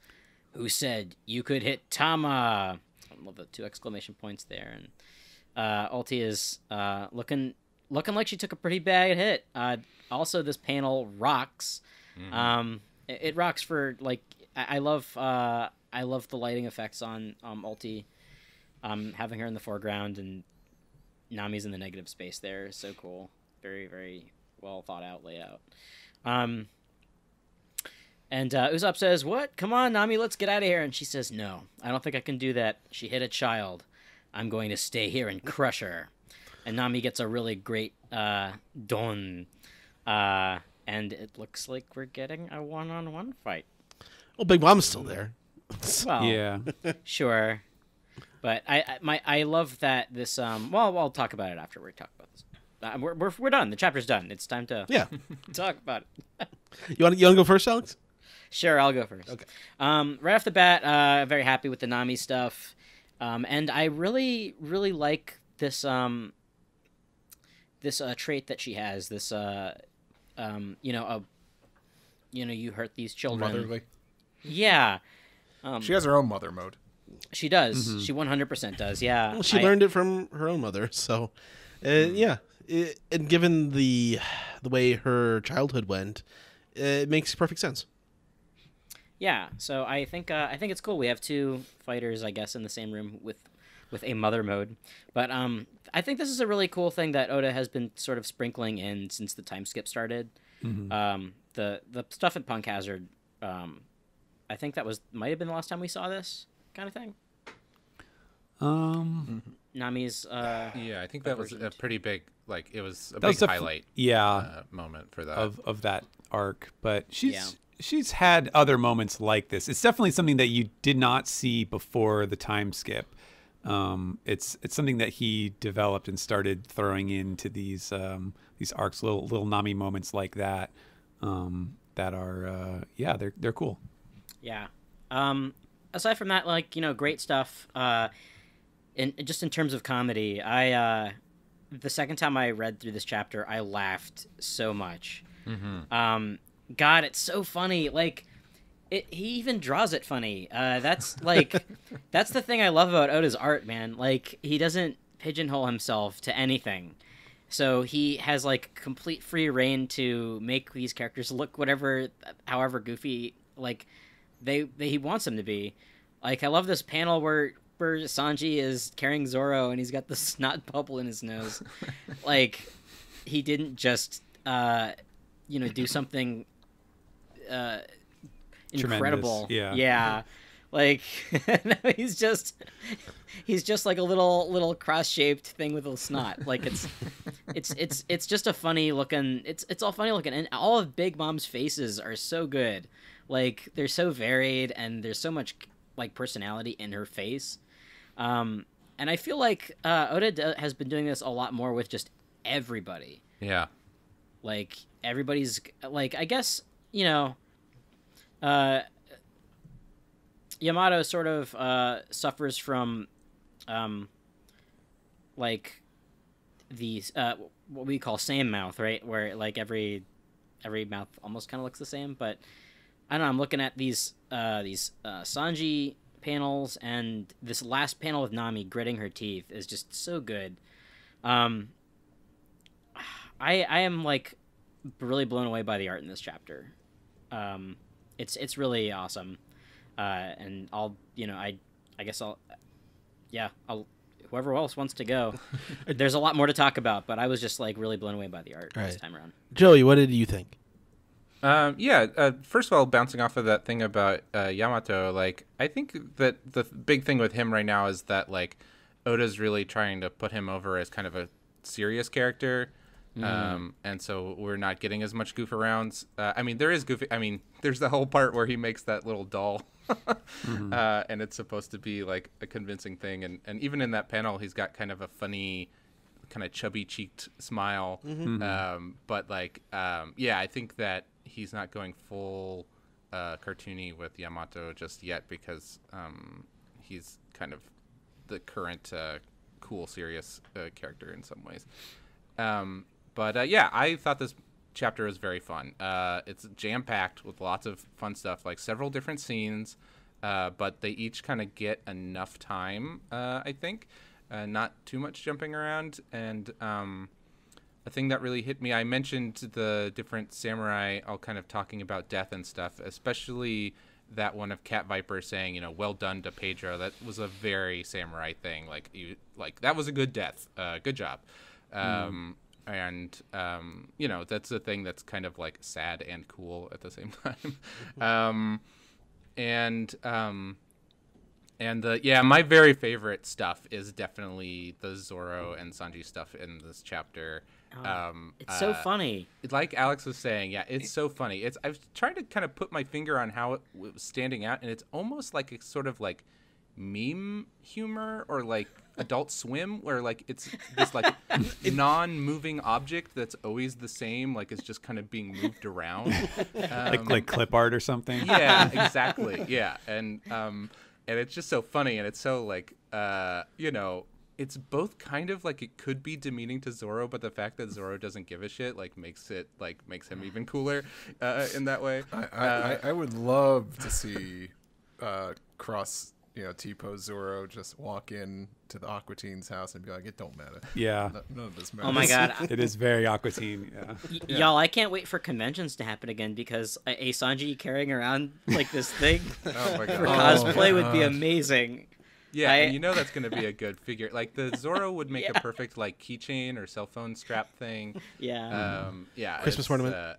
"Who said you could hit Tama?" I love the 2 exclamation points there. And Ulti is looking like she took a pretty bad hit. Also, this panel rocks. It rocks for like I love the lighting effects on Ulti. Having her in the foreground and Nami's in the negative space there is so cool. Very, very well thought out layout. And Usopp says, "What? Come on, Nami, let's get out of here." And she says, "No, I don't think I can do that. She hit a child. I'm going to stay here and crush her." And Nami gets a really great don. And it looks like we're getting a one-on-one fight. Well, Big Mom's still there. Well, Yeah. sure. But I love that this well, I'll talk about it after we talk about this. We're done. The chapter's done. It's time to talk about it. You want to go first, Alex? Sure, I'll go first. Okay. Right off the bat, very happy with the Nami stuff, and I really like this this trait that she has. This you hurt these children. Motherly. Yeah. She has her own mother mode. She does. She 100% does. Yeah. Well, she learned it from her own mother, so yeah. And given the way her childhood went, it makes perfect sense. Yeah. So I think it's cool. We have 2 fighters, I guess, in the same room with a mother mode. But I think this is a really cool thing that Oda has been sort of sprinkling in since the time skip started. The stuff at Punk Hazard. I think that might have been the last time we saw this kind of thing. Nami's. Yeah, I think that was a pretty big, like, it was a That was big highlight moment for that. of that arc. But she's had other moments like this. It's definitely something that you did not see before the time skip. It's something that he developed and started throwing into these arcs, little Nami moments like that, that are they're cool. Yeah. Aside from that, like, great stuff. In terms of comedy, the second time I read through this chapter, I laughed so much. Mm-hmm. God, it's so funny. Like, he even draws it funny. That's like, that's the thing I love about Oda's art, man. Like, he doesn't pigeonhole himself to anything. So he has like complete free reign to make these characters look however goofy, like he wants them to be. Like, I love this panel where Sanji is carrying Zoro and he's got the snot bubble in his nose. Like, he didn't just do something incredible. Tremendous. Yeah. Like, no, he's just like a little cross-shaped thing with a snot. Like, it's just a funny looking. It's all funny looking, and all of Big Mom's faces are so good. Like, they're so varied, and there's so much like personality in her face. And I feel like Oda has been doing this a lot more with just everybody. Yeah. Like, everybody's like, I guess, Yamato sort of suffers from like these what we call same mouth, right? Where like every mouth almost kind of looks the same. But I don't know, I'm looking at these Sanji panels, and this last panel with Nami gritting her teeth is just so good. I am like really blown away by the art in this chapter. It's really awesome. And I'll whoever else wants to go. There's a lot more to talk about, but I was just like really blown away by the art this time around. Joey, what did you think? First of all, bouncing off of that thing about Yamato, like, I think that the big thing with him right now is that, like, Oda's really trying to put him over as kind of a serious character. And so we're not getting as much goof arounds. I mean, there is goofy. I mean, there's the whole part where he makes that little doll, and it's supposed to be like a convincing thing. And even in that panel, he's got kind of a funny, kind of chubby cheeked smile. But like, I think that he's not going full cartoony with Yamato just yet, because he's kind of the current cool, serious character in some ways. But I thought this chapter was very fun. It's jam-packed with lots of fun stuff, like several different scenes, but they each kind of get enough time, I think. Not too much jumping around. And a thing that really hit me, I mentioned the different samurai all kind of talking about death and stuff, especially that one of Cat Viper saying, well done to Pedro. That was a very samurai thing. Like that was a good death. Good job. And that's a thing that's kind of like sad and cool at the same time. My very favorite stuff is definitely the Zoro and Sanji stuff in this chapter. It's so funny. Like Alex was saying, it's so funny. I've tried to kind of put my finger on how it was standing out, and it's almost like a sort of like meme humor or like Adult Swim, where like it's this like non-moving object that's always the same, like it's just kind of being moved around, like clip art or something. Yeah, exactly. Yeah, and it's just so funny, and it's so like it's both kind of like it could be demeaning to Zoro, but the fact that Zoro doesn't give a shit makes him even cooler in that way. I would love to see cross. T-Pose Zoro just walk in to the Aqua Teen's house and be like, it don't matter. Yeah. None of this matters. Oh my god. It is very Aqua Teen. Yeah. Y'all, I can't wait for conventions to happen again, because a Sanji carrying around like this thing Oh my god. for cosplay would be amazing. Yeah, and that's going to be a good figure. Like, the Zoro would make a perfect, like, keychain or cell phone strap thing. Yeah. Christmas ornament.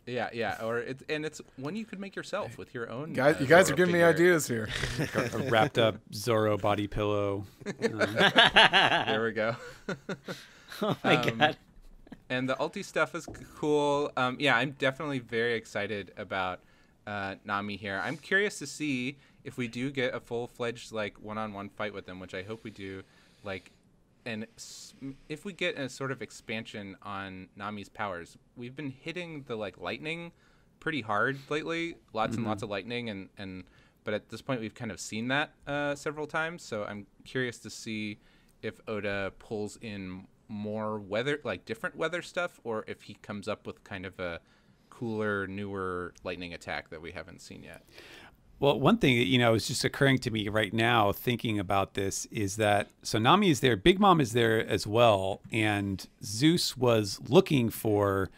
Yeah. Or it's one you could make yourself with your own. You guys are Zorro giving me figure. ideas here. A wrapped up Zorro body pillow. There we go. Oh my god. And the ulti stuff is cool. Yeah, I'm definitely very excited about Nami here. I'm curious to see if we do get a full-fledged like one-on-one fight with them, which I hope we do. Like, and if we get a sort of expansion on Nami's powers, we've been hitting the like lightning pretty hard lately. Lots and lots of lightning, but at this point we've kind of seen that several times. So I'm curious to see if Oda pulls in more weather, like different weather stuff, or if he comes up with kind of a cooler, newer lightning attack that we haven't seen yet. Well, one thing that, is just occurring to me right now thinking about this is that, so Nami is there, Big Mom is there as well, and Zeus was looking for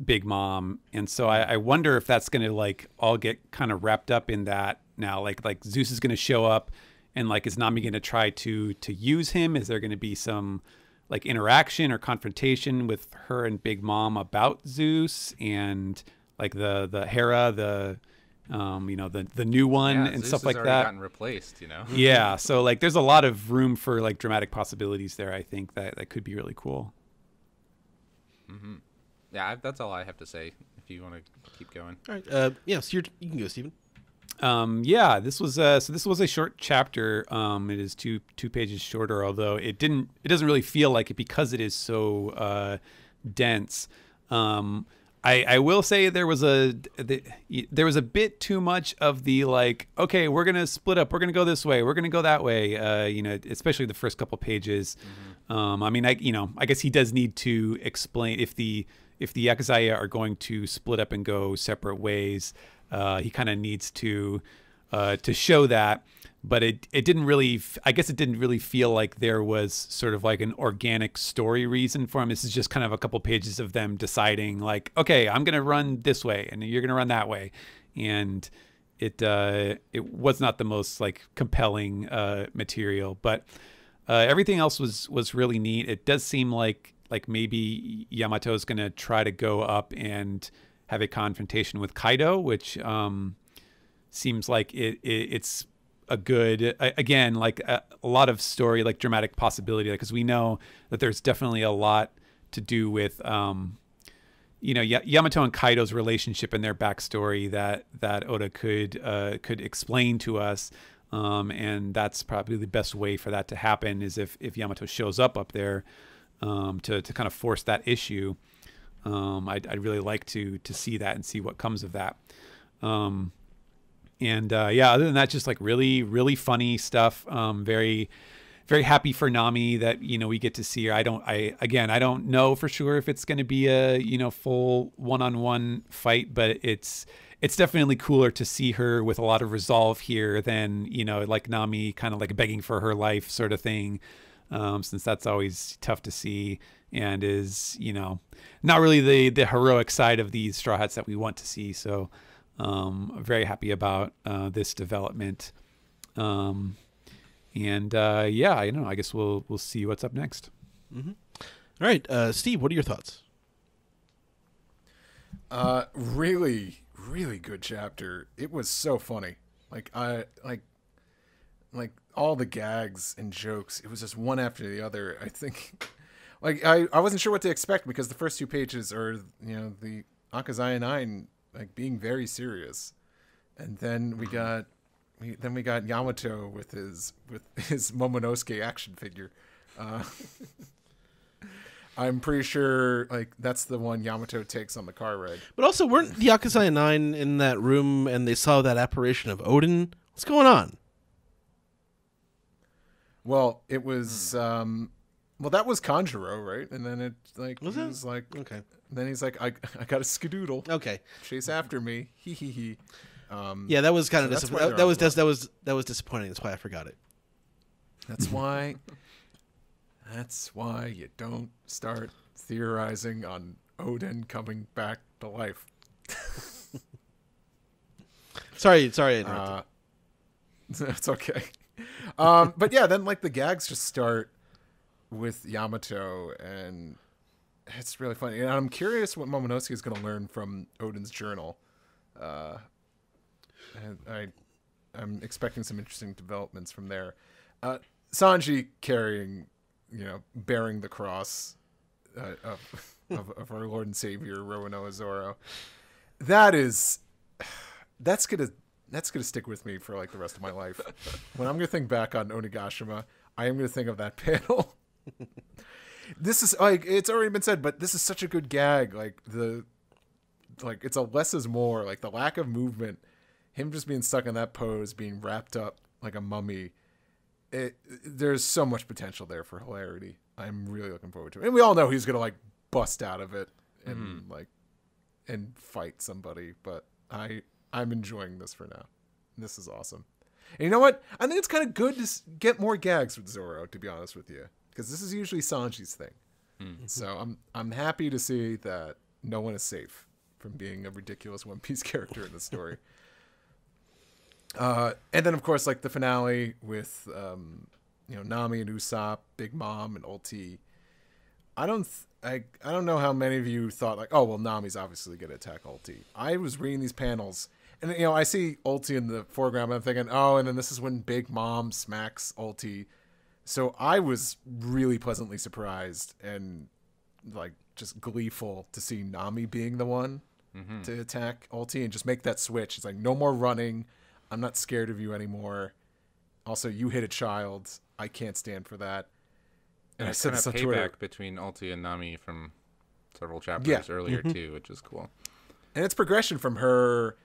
Big Mom, and so I wonder if that's going to like all get kind of wrapped up in that now, like Zeus is going to show up, and like is Nami going to try to use him? Is there going to be some like interaction or confrontation with her and Big Mom about Zeus and like the Hera, the new one and Zeus stuff like has that. already gotten replaced, Yeah, so like there's a lot of room for like dramatic possibilities there. I think that could be really cool. Mm-hmm. Yeah, that's all I have to say. If you want to keep going. All right. Yeah. So you can go, Steven. Yeah, this was a short chapter. It is two pages shorter, although it doesn't really feel like it because it is so dense. I will say there was a bit too much of the like, okay, we're gonna split up, we're gonna go this way, we're gonna go that way. Especially the first couple pages. I mean, I guess he does need to explain if the Yakuza are going to split up and go separate ways. He kind of needs to show that, but it didn't really. I guess it didn't really feel like there was sort of like an organic story reason for him. This is just kind of a couple pages of them deciding, like, okay, I'm gonna run this way, and you're gonna run that way, and it was not the most like compelling material, but everything else was really neat. It does seem like maybe Yamato is gonna try to go up and have a confrontation with Kaido, which seems like it's a good, again, like a lot of story, like dramatic possibility, because we know that there's definitely a lot to do with Yamato and Kaido's relationship and their backstory that Oda could explain to us, and that's probably the best way for that to happen is if Yamato shows up there to kind of force that issue. I'd really like to see that and see what comes of that. Other than that, just like really, really funny stuff. Very, very happy for Nami that, we get to see her. I don't know for sure if it's going to be a, full one-on-one fight, but it's definitely cooler to see her with a lot of resolve here than, like Nami kind of like begging for her life sort of thing. Since that's always tough to see and is, not really the heroic side of these Straw Hats that we want to see. So I'm very happy about this development. I guess we'll see what's up next. Mm-hmm. All right, Steve, what are your thoughts? Really, really good chapter. It was so funny. Like all the gags and jokes, it was just one after the other. I think, I wasn't sure what to expect because the first two pages are, the Akazaya 9 like being very serious, and then we got Yamato with his Momonosuke action figure. I'm pretty sure like that's the one Yamato takes on the car ride. But also, weren't the Akazaya 9 in that room and they saw that apparition of Odin? What's going on? Well, it was that was Kanjuro, right? And then it like was like okay. Then he's like, I got a skedoodle. Okay, chase after me. Hee hee hee. Yeah, that was kind of disappointing. that was disappointing. That's why I forgot it. That's why. That's why you don't start theorizing on Odin coming back to life. Sorry, I interrupted. It's okay. But yeah, then like the gags just start with Yamato and it's really funny. And I'm curious what Momonosuke is going to learn from Odin's journal. And I'm expecting some interesting developments from there. Sanji carrying, bearing the cross of our Lord and Savior Roronoa Zoro. That's gonna stick with me for like the rest of my life. When I'm gonna think back on Onigashima, I am gonna think of that panel. This is like, it's already been said, but this is such a good gag. Like it's a less is more. Like the lack of movement, him just being stuck in that pose, being wrapped up like a mummy. There's so much potential there for hilarity. I'm really looking forward to it. And we all know he's gonna like bust out of it and and fight somebody. But I'm enjoying this for now. This is awesome. And you know what? I think it's kind of good to get more gags with Zoro, to be honest with you, because this is usually Sanji's thing. So I'm happy to see that no one is safe from being a ridiculous One Piece character in the story. And then of course, like the finale with Nami and Usopp, Big Mom and Ulti. I don't know how many of you thought like, oh well, Nami's obviously gonna attack Ulti. I was reading these panels and I see Ulti in the foreground and I'm thinking, oh, and then this is when Big Mom smacks Ulti. So I was really pleasantly surprised and like just gleeful to see Nami being the one to attack Ulti and just make that switch. It's like, no more running. I'm not scared of you anymore. Also, you hit a child. I can't stand for that. And I said this on Twitter. Payback between Ulti and Nami from several chapters earlier too, which is cool. And it's progression from her,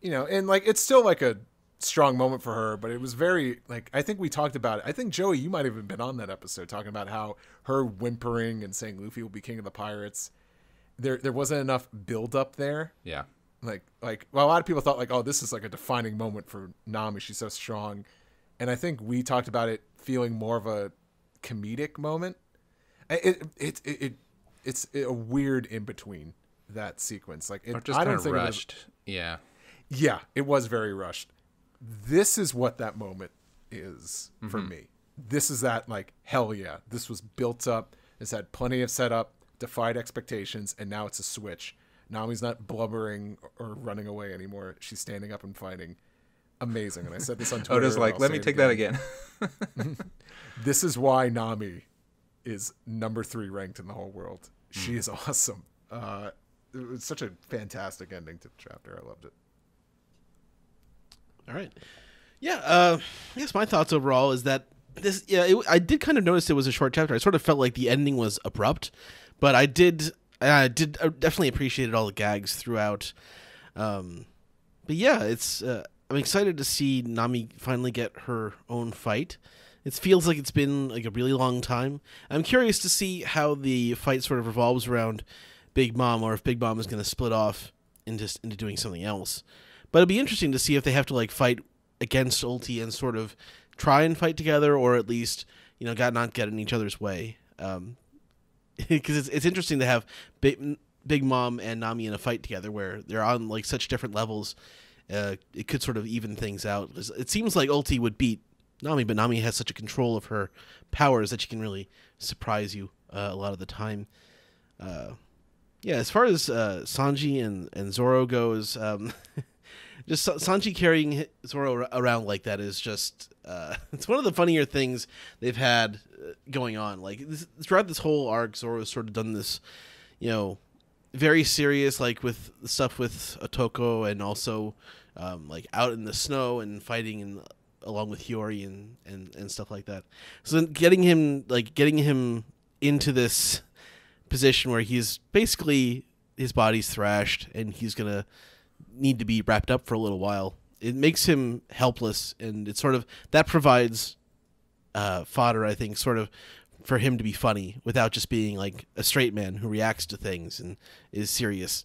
and like it's still like a strong moment for her, but it was very like, I think we talked about it. I think Joey, you might have even been on that episode talking about how her whimpering and saying Luffy will be king of the pirates. There wasn't enough build up there. Yeah. Like well, a lot of people thought like, oh, this is like a defining moment for Nami. She's so strong. And I think we talked about it feeling more of a comedic moment. It's a weird in between that sequence. Like it, just I don't think rushed. Yeah, it was very rushed. This is what that moment is for me. This is that like, hell yeah, this was built up. It's had plenty of setup, defied expectations, and now it's a switch. Nami's not blubbering or running away anymore. She's standing up and fighting. Amazing. And I said this on Twitter. Oda's like, let me take that again. This is why Nami is number 3 ranked in the whole world. She is awesome. It was such a fantastic ending to the chapter. I loved it. All right. Yeah, I guess my thoughts overall is that this, I did kind of notice it was a short chapter. I sort of felt like the ending was abrupt, but I definitely appreciated all the gags throughout. But yeah, I'm excited to see Nami finally get her own fight. It feels like it's been like a really long time. I'm curious to see how the fight sort of revolves around Big Mom, or if Big Mom is going to split off into doing something else. But it'd be interesting to see if they have to like fight against Ulti and sort of try and fight together, or at least not get in each other's way. Because it's interesting to have Big Mom and Nami in a fight together where they're on like such different levels. It could sort of even things out. It seems like Ulti would beat Nami, but Nami has such a control of her powers that she can really surprise you a lot of the time. As far as Sanji and Zoro goes, just Sanji carrying Zoro around like that is just it's one of the funnier things they've had going on. Like throughout this whole arc, Zoro's sort of done this, very serious, like with the stuff with Otoko, and also like out in the snow and fighting along with Hiyori and stuff like that. So then getting him into this position where he's basically, his body's thrashed and he's gonna need to be wrapped up for a little while. It makes him helpless, and it sort of that provides fodder, I think, sort of for him to be funny without just being like a straight man who reacts to things and is serious.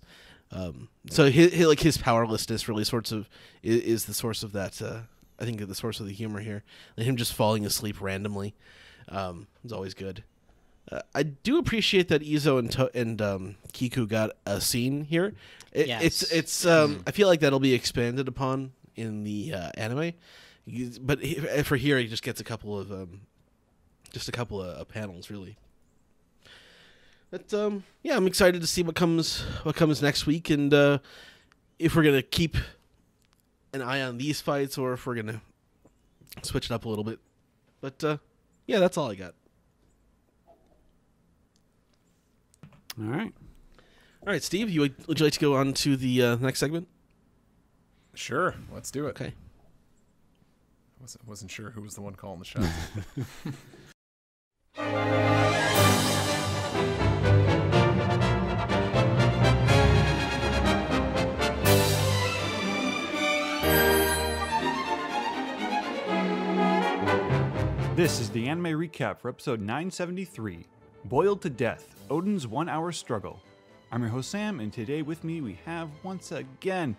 So his powerlessness really is the source of that. I think the source of the humor here, and him just falling asleep randomly is always good. I do appreciate that Izo and Kiku got a scene here. It's I feel like that'll be expanded upon in the anime, but for here he just gets a couple of panels really. But yeah, I'm excited to see what comes next week, and if we're gonna keep an eye on these fights or if we're gonna switch it up a little bit. But yeah, that's all I got. All right. All right, Steve, would you like to go on to the next segment? Sure, let's do it. Okay. Wasn't sure who was the one calling the shots. This is the anime recap for episode 973, Boiled to Death, Odin's 1 hour struggle. I'm your host Sam, and today with me we have, once again,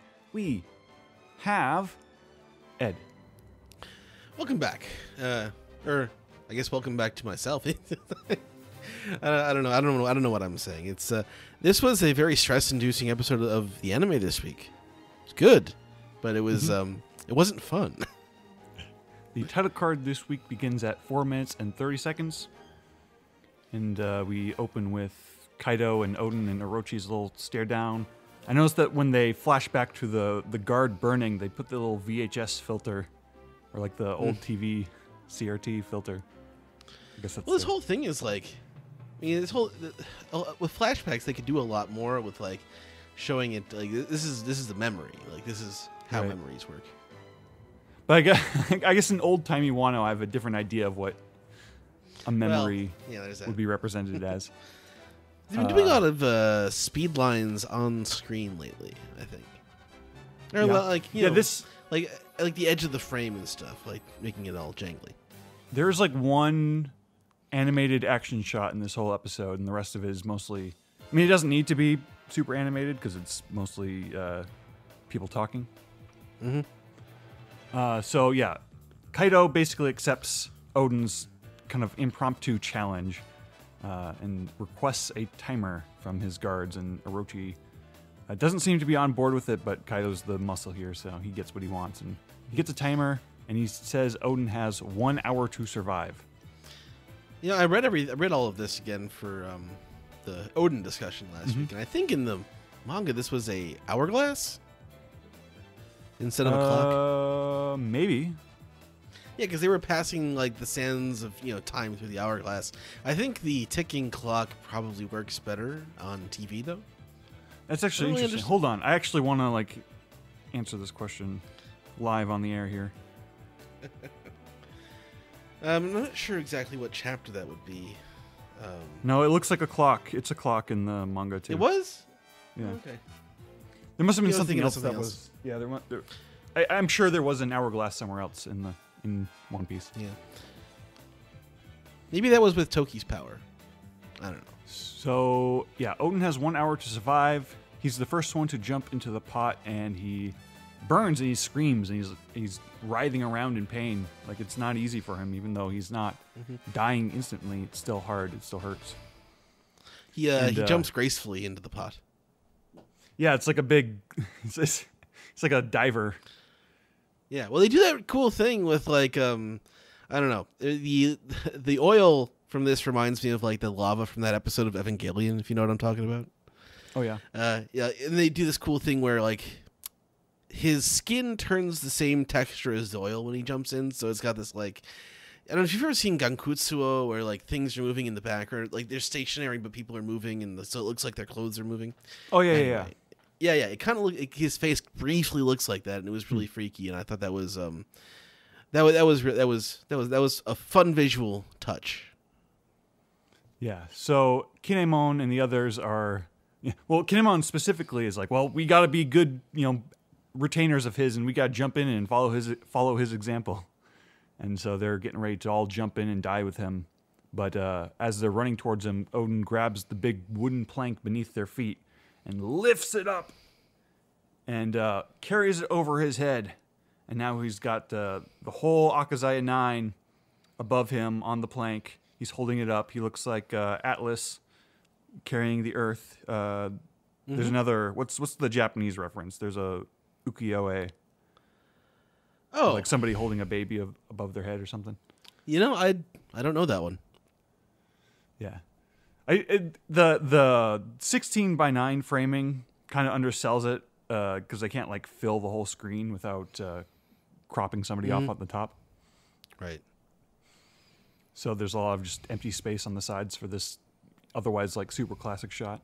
Ed. Welcome back. Or I guess welcome back to myself. I don't know what I'm saying. It's this was a very stress-inducing episode of the anime this week. It's good, but it was it wasn't fun. The title card this week begins at 4 minutes and 30 seconds. And we open with Kaido and Odin and Orochi's little stare down. I noticed that when they flash back to the guard burning, they put the little VHS filter, or like the old TV CRT filter. I guess that's Well, this whole thing is like, I mean, with flashbacks, they could do a lot more with like showing it. Like this is the memory. Like this is how memories work. But I guess in old-timey Wano, I have a different idea of what a memory would be represented as. They've been doing a lot of speed lines on screen lately, I think. Or like you know, this like the edge of the frame and stuff, like making it all jangly. There's like one animated action shot in this whole episode, and the rest of it is mostly. I mean, it doesn't need to be super animated because it's mostly people talking. Mm-hmm. So yeah, Kaido basically accepts Odin's kind of impromptu challenge and requests a timer from his guards, and Orochi doesn't seem to be on board with it, but Kaido's the muscle here, so he gets what he wants, and he gets a timer, and he says Odin has 1 hour to survive. You know, I read all of this again for the Odin discussion last week, and I think in the manga this was a hourglass instead of a clock. Maybe. Yeah, because they were passing like the sands of time through the hourglass. I think the ticking clock probably works better on TV though. That's actually interesting. Hold on, I actually want to like answer this question live on the air here. I'm not sure exactly what chapter that would be. No, it looks like a clock. It's a clock in the manga too. It was? Yeah. Oh, okay. There must have been I was something thinking of else something that else. was. Yeah, I'm sure there was an hourglass somewhere else in One Piece. Yeah. Maybe that was with Toki's power. I don't know. So yeah, Odin has 1 hour to survive. He's the first one to jump into the pot, and he burns and he screams and he's writhing around in pain. Like it's not easy for him, even though he's not dying instantly. It's still hard. It still hurts. He jumps gracefully into the pot. Yeah, it's like a big. It's like a diver. Yeah, well, they do that cool thing with like I don't know, the oil from this reminds me of like the lava from that episode of Evangelion, if you know what I'm talking about. Oh yeah. Yeah, and they do this cool thing where like his skin turns the same texture as the oil when he jumps in, so it's got this like, I don't know if you've ever seen Gankutsuo where like things are moving in the background, like they're stationary but people are moving, and so it looks like their clothes are moving. Oh yeah, anyway, yeah. It kind of his face briefly looks like that, and it was really freaky, and I thought that was that was a fun visual touch. Yeah. So Kinemon and the others are, well, Kinemon specifically is like, well, we got to be good, retainers of his, and we got to jump in and follow his example. And so they're getting ready to all jump in and die with him. But as they're running towards him, Odin grabs the big wooden plank beneath their feet and lifts it up and carries it over his head. And now he's got the whole Akazaya 9 above him on the plank. He's holding it up. He looks like Atlas carrying the earth. There's another, what's the Japanese reference? There's a ukiyo-e. Oh. Like somebody holding a baby above their head or something. I don't know that one. Yeah. The 16:9 framing kind of undersells it because they can't like fill the whole screen without cropping somebody off at the top. Right. So there's a lot of just empty space on the sides for this otherwise like super classic shot.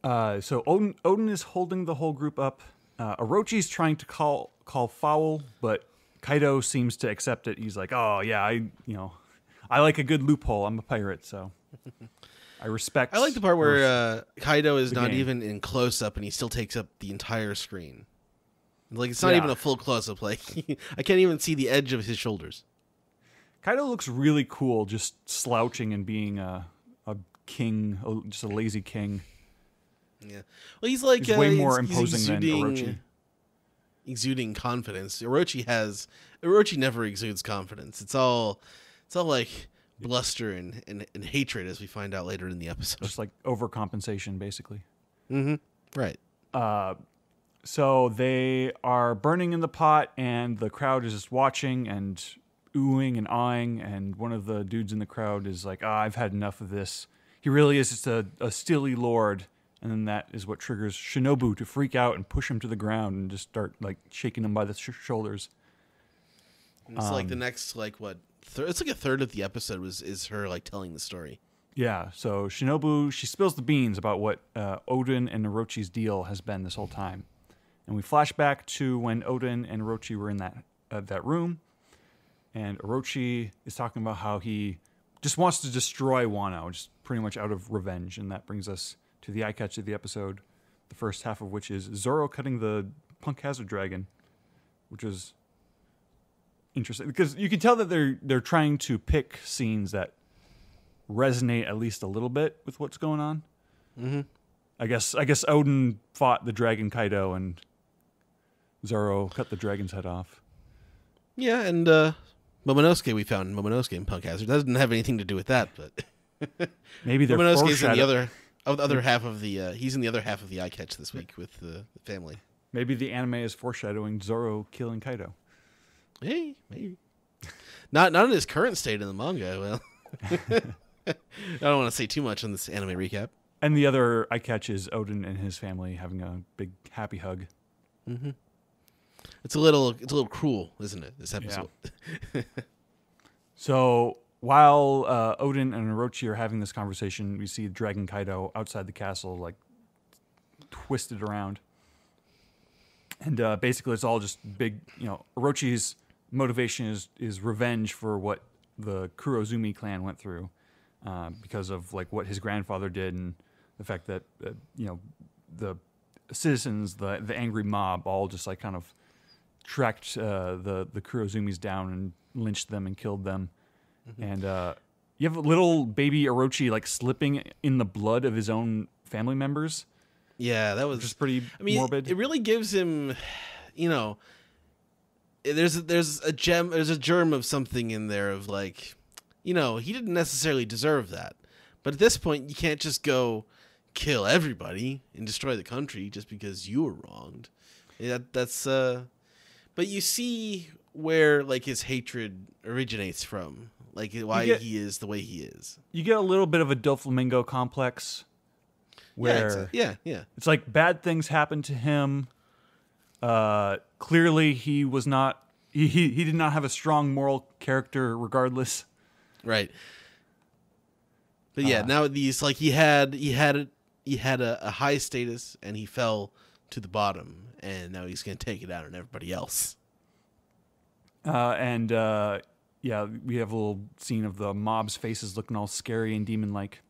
So Odin is holding the whole group up. Orochi's trying to call foul, but Kaido seems to accept it. He's like, "Oh yeah, I like a good loophole. I'm a pirate, so I respect." I like the part where Kaido is not game. even in close up, and he still takes up the entire screen. Like it's not even a full close up. Like I can't even see the edge of his shoulders. Kaido looks really cool, just slouching and being a king, just a lazy king. Yeah. Well, he's like He's way more he's imposing than Orochi. Exuding confidence. Orochi never exudes confidence. It's all like bluster and hatred, as we find out later in the episode. Just like overcompensation, basically. Mm-hmm. Right. So they are burning in the pot, and the crowd is just watching and oohing and awing, and one of the dudes in the crowd is like, I've had enough of this. He really is just a steely lord. And then that is what triggers Shinobu to freak out and push him to the ground and just start like shaking him by the shoulders. And it's like the next it's like a third of the episode is her like telling the story. Yeah, so Shinobu, she spills the beans about what Odin and Orochi's deal has been this whole time. And we flash back to when Odin and Orochi were in that room, and Orochi is talking about how he just wants to destroy Wano, just pretty much out of revenge. And that brings us to the eye catch of the episode, the first half of which is Zoro cutting the Punk Hazard Dragon, which is interesting because you can tell that they're trying to pick scenes that resonate at least a little bit with what's going on. Mm-hmm. I guess Odin fought the Dragon Kaido and Zoro cut the dragon's head off. Yeah, and Momonosuke, we found Momonosuke in Punk Hazard. That doesn't have anything to do with that, but maybe they're Momonosuke's in the other half of the he's in the other half of the eye catch this week with the family. Maybe the anime is foreshadowing Zoro killing Kaido. Hey, maybe. Not in his current state in the manga. Well, I don't want to say too much on this anime recap. And the other eye catch is Odin and his family having a big happy hug. Mm-hmm. It's a little cruel, isn't it? This episode. Yeah. So while Odin and Orochi are having this conversation, we see Dragon Kaido outside the castle, like twisted around. And basically, it's all just big. Orochi's motivation is revenge for what the Kurozumi clan went through, because of like what his grandfather did and the fact that the citizens, the angry mob, all just like kind of tracked the Kurozumis down and lynched them and killed them. Mm-hmm. And you have a little baby Orochi like slipping in the blood of his own family members. Yeah, that was just pretty morbid. It really gives him, there's a germ of something in there of like, he didn't necessarily deserve that. But at this point, you can't just go kill everybody and destroy the country just because you were wronged. That's but you see where like his hatred originates from, like why he is the way he is. You get a little bit of a Doflamingo complex where it's like bad things happen to him. Clearly he was not he did not have a strong moral character regardless. Right. But yeah, now these like he had a high status and he fell to the bottom, and now he's going to take it out on everybody else. We have a little scene of the mob's faces looking all scary and demon-like,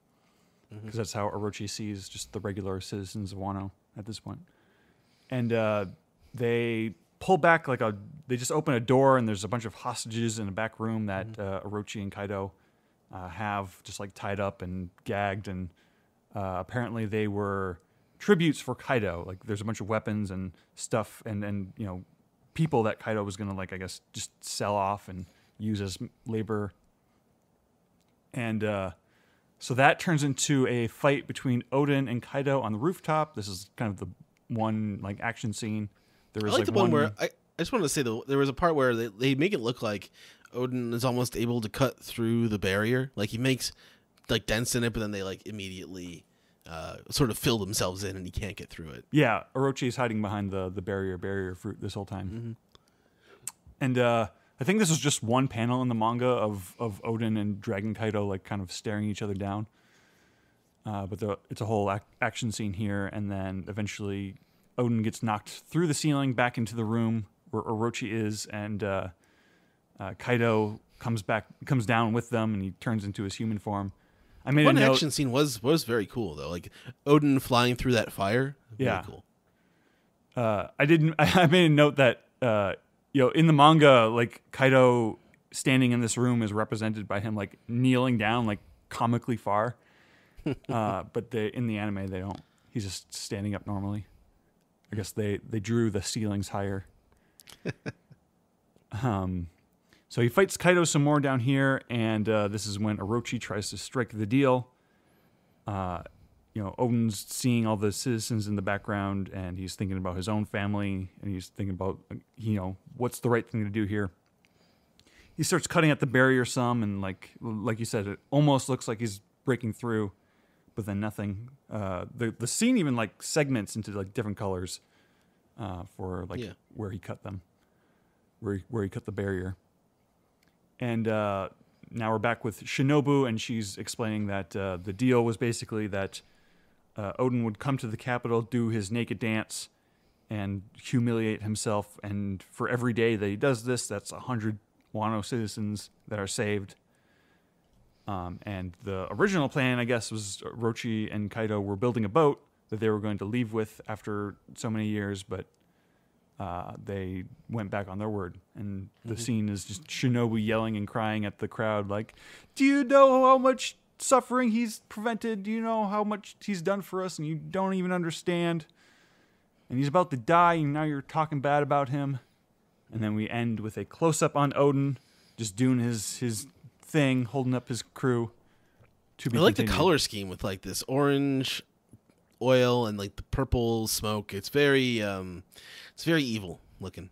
because that's how Orochi sees just the regular citizens of Wano at this point. And they pull back they just open a door, and there's a bunch of hostages in a back room that Orochi and Kaido have just like tied up and gagged, and apparently they were tributes for Kaido. Like there's a bunch of weapons and stuff and people that Kaido was gonna like, I guess, just sell off and use as labor. And so that turns into a fight between Odin and Kaido on the rooftop. This is kind of the one like action scene. There was I like the one where I just wanted to say there was a part where they make it look like Odin is almost able to cut through the barrier. Like he makes like dents in it, but then they like immediately sort of fill themselves in, and he can't get through it. Yeah, Orochi is hiding behind the barrier fruit this whole time. And I think this was just one panel in the manga of Odin and Dragon Kaido like kind of staring each other down. But it's a whole action scene here, and then eventually Odin gets knocked through the ceiling back into the room where Orochi is, and Kaido comes down with them, and he turns into his human form. I made One a note. action scene was very cool though, like Odin flying through that fire. Yeah. Very cool. I made a note that in the manga, like Kaido standing in this room is represented by him like kneeling down like comically far. But in the anime they don't. He's just standing up normally. I guess they drew the ceilings higher. So he fights Kaido some more down here, and this is when Orochi tries to strike the deal. Odin's seeing all the citizens in the background, and he's thinking about his own family, and he's thinking about, what's the right thing to do here. He starts cutting at the barrier some, and like you said, it almost looks like he's breaking through, but then nothing. The scene even like segments into like different colors for where he cut them, where he cut the barrier. And now we're back with Shinobu, and she's explaining that the deal was basically that Odin would come to the capital, do his naked dance, and humiliate himself. And for every day that he does this, that's 100 Wano citizens that are saved. And the original plan, I guess, was Orochi and Kaido were building a boat that they were going to leave with after so many years, but they went back on their word. And the scene is just Shinobu yelling and crying at the crowd like, do you know how much suffering he's prevented? Do you know how much he's done for us? And you don't even understand. And he's about to die, and now you're talking bad about him. And then we end with a close-up on Odin just doing his thing, holding up his crew. To be I like continued. the color scheme with like this orange oil and like the purple smoke. It's very evil looking.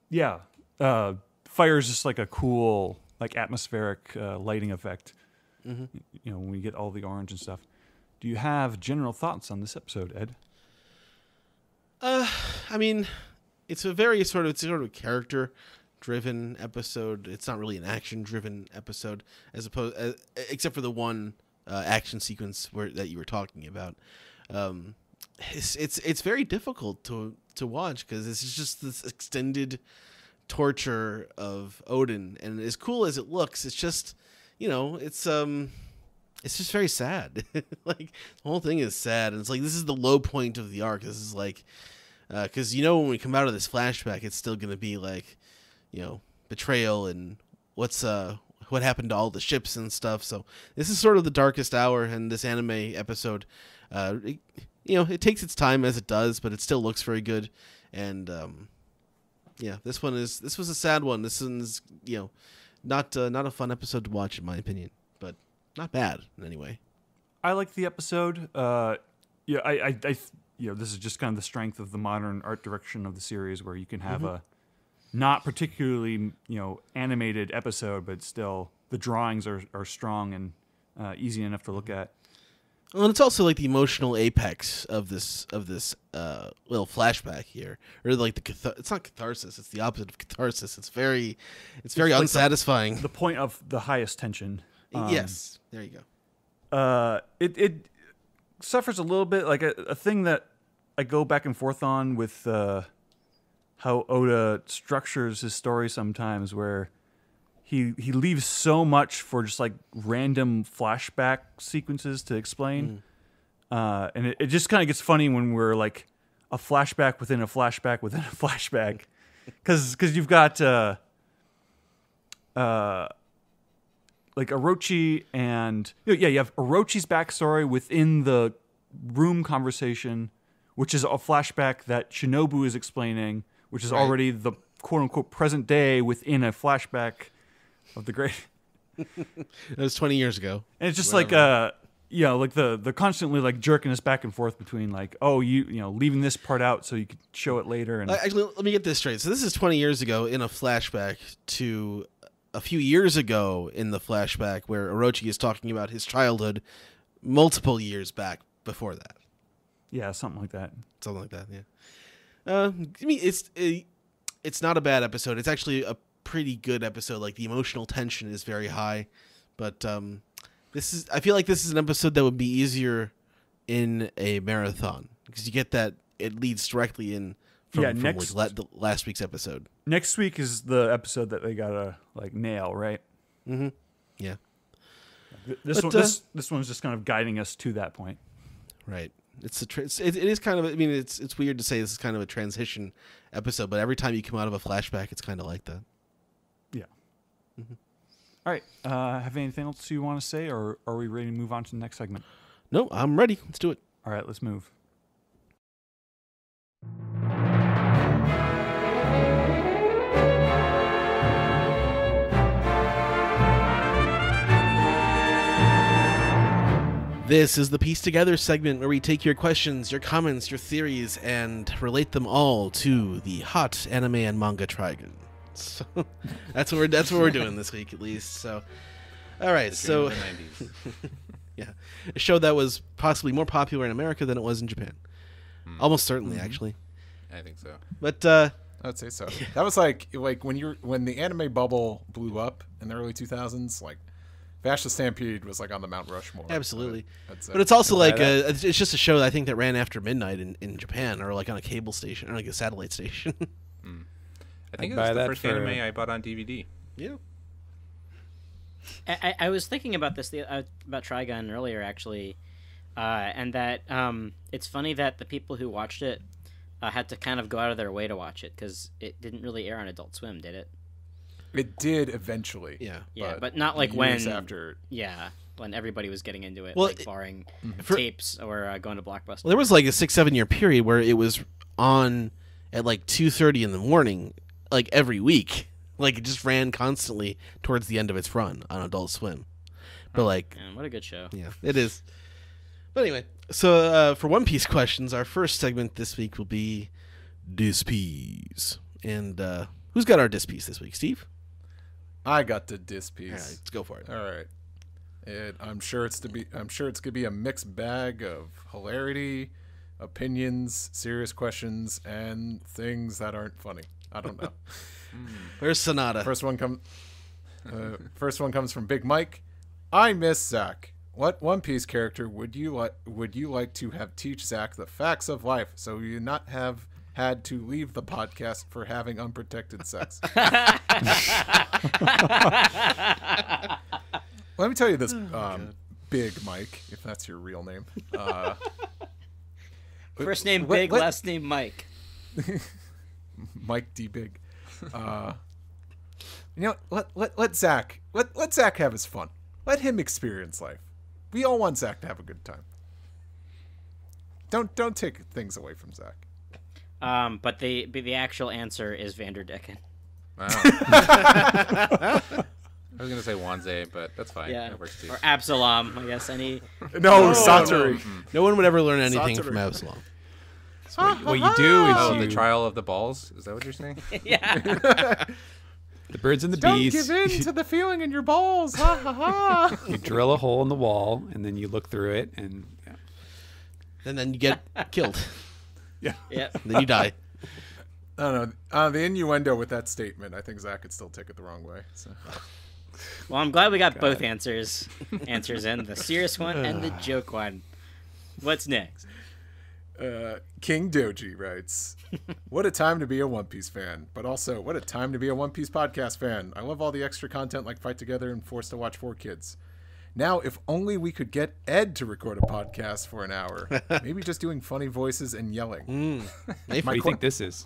Yeah. Fire is just like a cool, like atmospheric lighting effect. When we get all the orange and stuff. Do you have general thoughts on this episode, Ed? I mean, it's a very sort of character-driven episode. It's not really an action-driven episode, except for the one action sequence that you were talking about. It's very difficult to watch because it's just this extended torture of Odin, and as cool as it looks, it's just it's just very sad. Like the whole thing is sad, and it's like this is the low point of the arc. This is like because when we come out of this flashback, it's still gonna be like betrayal and what happened to all the ships and stuff. So this is sort of the darkest hour in this anime episode. It takes its time as it does, but it still looks very good. And this was a sad one. This one's not a fun episode to watch in my opinion, but not bad in any way. I like the episode. This is just kind of the strength of the modern art direction of the series, where you can have a not particularly animated episode, but still the drawings are strong and easy enough to look at. Well, and it's also like the emotional apex of this little flashback here, or like it's not catharsis; it's the opposite of catharsis. It's very like unsatisfying. The point of the highest tension. Yes, there you go. It suffers a little bit, like a thing that I go back and forth on with how Oda structures his story sometimes, where he leaves so much for just like random flashback sequences to explain. And it just kind of gets funny when we're like a flashback within a flashback within a flashback. Because you've got like Orochi and... you have Orochi's backstory within the room conversation, which is a flashback that Shinobu is explaining, which is already the quote-unquote present day within a flashback of the great... It was 20 years ago. And it's just like the constantly like jerking us back and forth between like, leaving this part out so you could show it later. And actually, let me get this straight. So this is 20 years ago in a flashback to a few years ago in the flashback where Orochi is talking about his childhood multiple years back before that. Yeah, something like that. Something like that, yeah. I mean, it's not a bad episode. It's actually a pretty good episode. Like, the emotional tension is very high. But I feel like this is an episode that would be easier in a marathon. Because you get that, it leads directly in from the last week's episode. Next week is the episode that they gotta like nail, right? Mm-hmm. Yeah. This one's just kind of guiding us to that point. Right. It is kind of. I mean, it's weird to say this is kind of a transition episode, but every time you come out of a flashback, it's kind of like that. Yeah. Mm-hmm. All right. Have anything else you want to say, or are we ready to move on to the next segment? No, I'm ready. Let's do it. All right. Let's move. This is the Piece Together segment where we take your questions, your comments, your theories, and relate them all to the hot anime and manga trigon. So that's what we're doing this week, at least. So, all right. So, The 90s. yeah, a show that was possibly more popular in America than it was in Japan. Almost certainly, actually. I think so. But I would say so. That was like when the anime bubble blew up in the early 2000s, like Vash the Stampede was like on the Mount Rushmore. Absolutely. I'd say. But it's also like it's just a show that I think that ran after midnight in Japan, or like on a cable station or like a satellite station. I think it was the first anime I bought on DVD. Yeah. I was thinking about this about Trigun earlier, actually, and that it's funny that the people who watched it had to kind of go out of their way to watch it because it didn't really air on Adult Swim, did it? It did eventually. Yeah. Yeah, but not like years when after. Yeah, when everybody was getting into it, Well, like barring tapes or going to Blockbuster. Well, there was like a 6-7 year period where it was on at like 2:30 in the morning, like every week. Like it just ran constantly towards the end of its run on Adult Swim. But like, Man, what a good show. yeah, it is. But anyway, so for One Piece questions, our first segment this week will be Dispiece. And who's got our Dispiece this week, Steve? I got the disc piece. All right, let's go for it. All right. I'm sure it's gonna be a mixed bag of hilarity, opinions, serious questions, and things that aren't funny. I don't know. Where's Sonata? First one comes from Big Mike. I miss Zach. What One Piece character would you like to have teach Zach the facts of life so you not have had to leave the podcast for having unprotected sex? Let me tell you this, Big Mike, if that's your real name. First name Big, last name Mike. Mike D. Big. Let Zach have his fun. Let him experience life. We all want Zach to have a good time. Don't take things away from Zach. But the actual answer is Vanderdecken. Wow. I was gonna say Wanze, but that's fine. Yeah, That works too. or Absalom, I guess. Any No, Satori. No one would ever learn anything Satori. from Absalom. What you do is Oh, you, the trial of the balls? Is that what you're saying? yeah. the birds and the Don't bees. give in to the feeling in your balls. Ha ha ha. You drill a hole in the wall, and then you look through it, and And then you get killed. Yeah. And then you die. I don't know. The innuendo with that statement, I think Zach could still take it the wrong way. So. Well, I'm glad we got both answers in, the serious one and the joke one. What's next? King Doji writes, "What a time to be a One Piece fan, but also what a time to be a One Piece podcast fan. I love all the extra content like Fight Together and Forced to Watch 4 Kids. Now, if only we could get Ed to record a podcast for an hour. Maybe just doing funny voices and yelling." what do you think this is?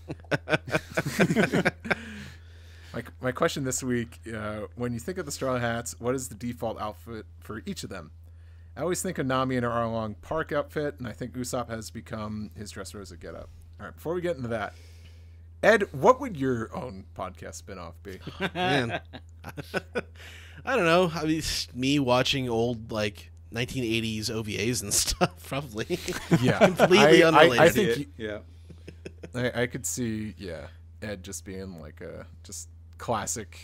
My question this week, when you think of the Straw Hats, what is the default outfit for each of them? I always think of Nami in her Arlong Park outfit, and I think Usopp has become his Dressrosa getup. All right, before we get into that, Ed, what would your own podcast spinoff be? Man. I don't know. I mean, me watching old, like, 1980s OVAs and stuff, probably. Yeah. Completely unrelated. I think Yeah. I could see, Ed just being like a just classic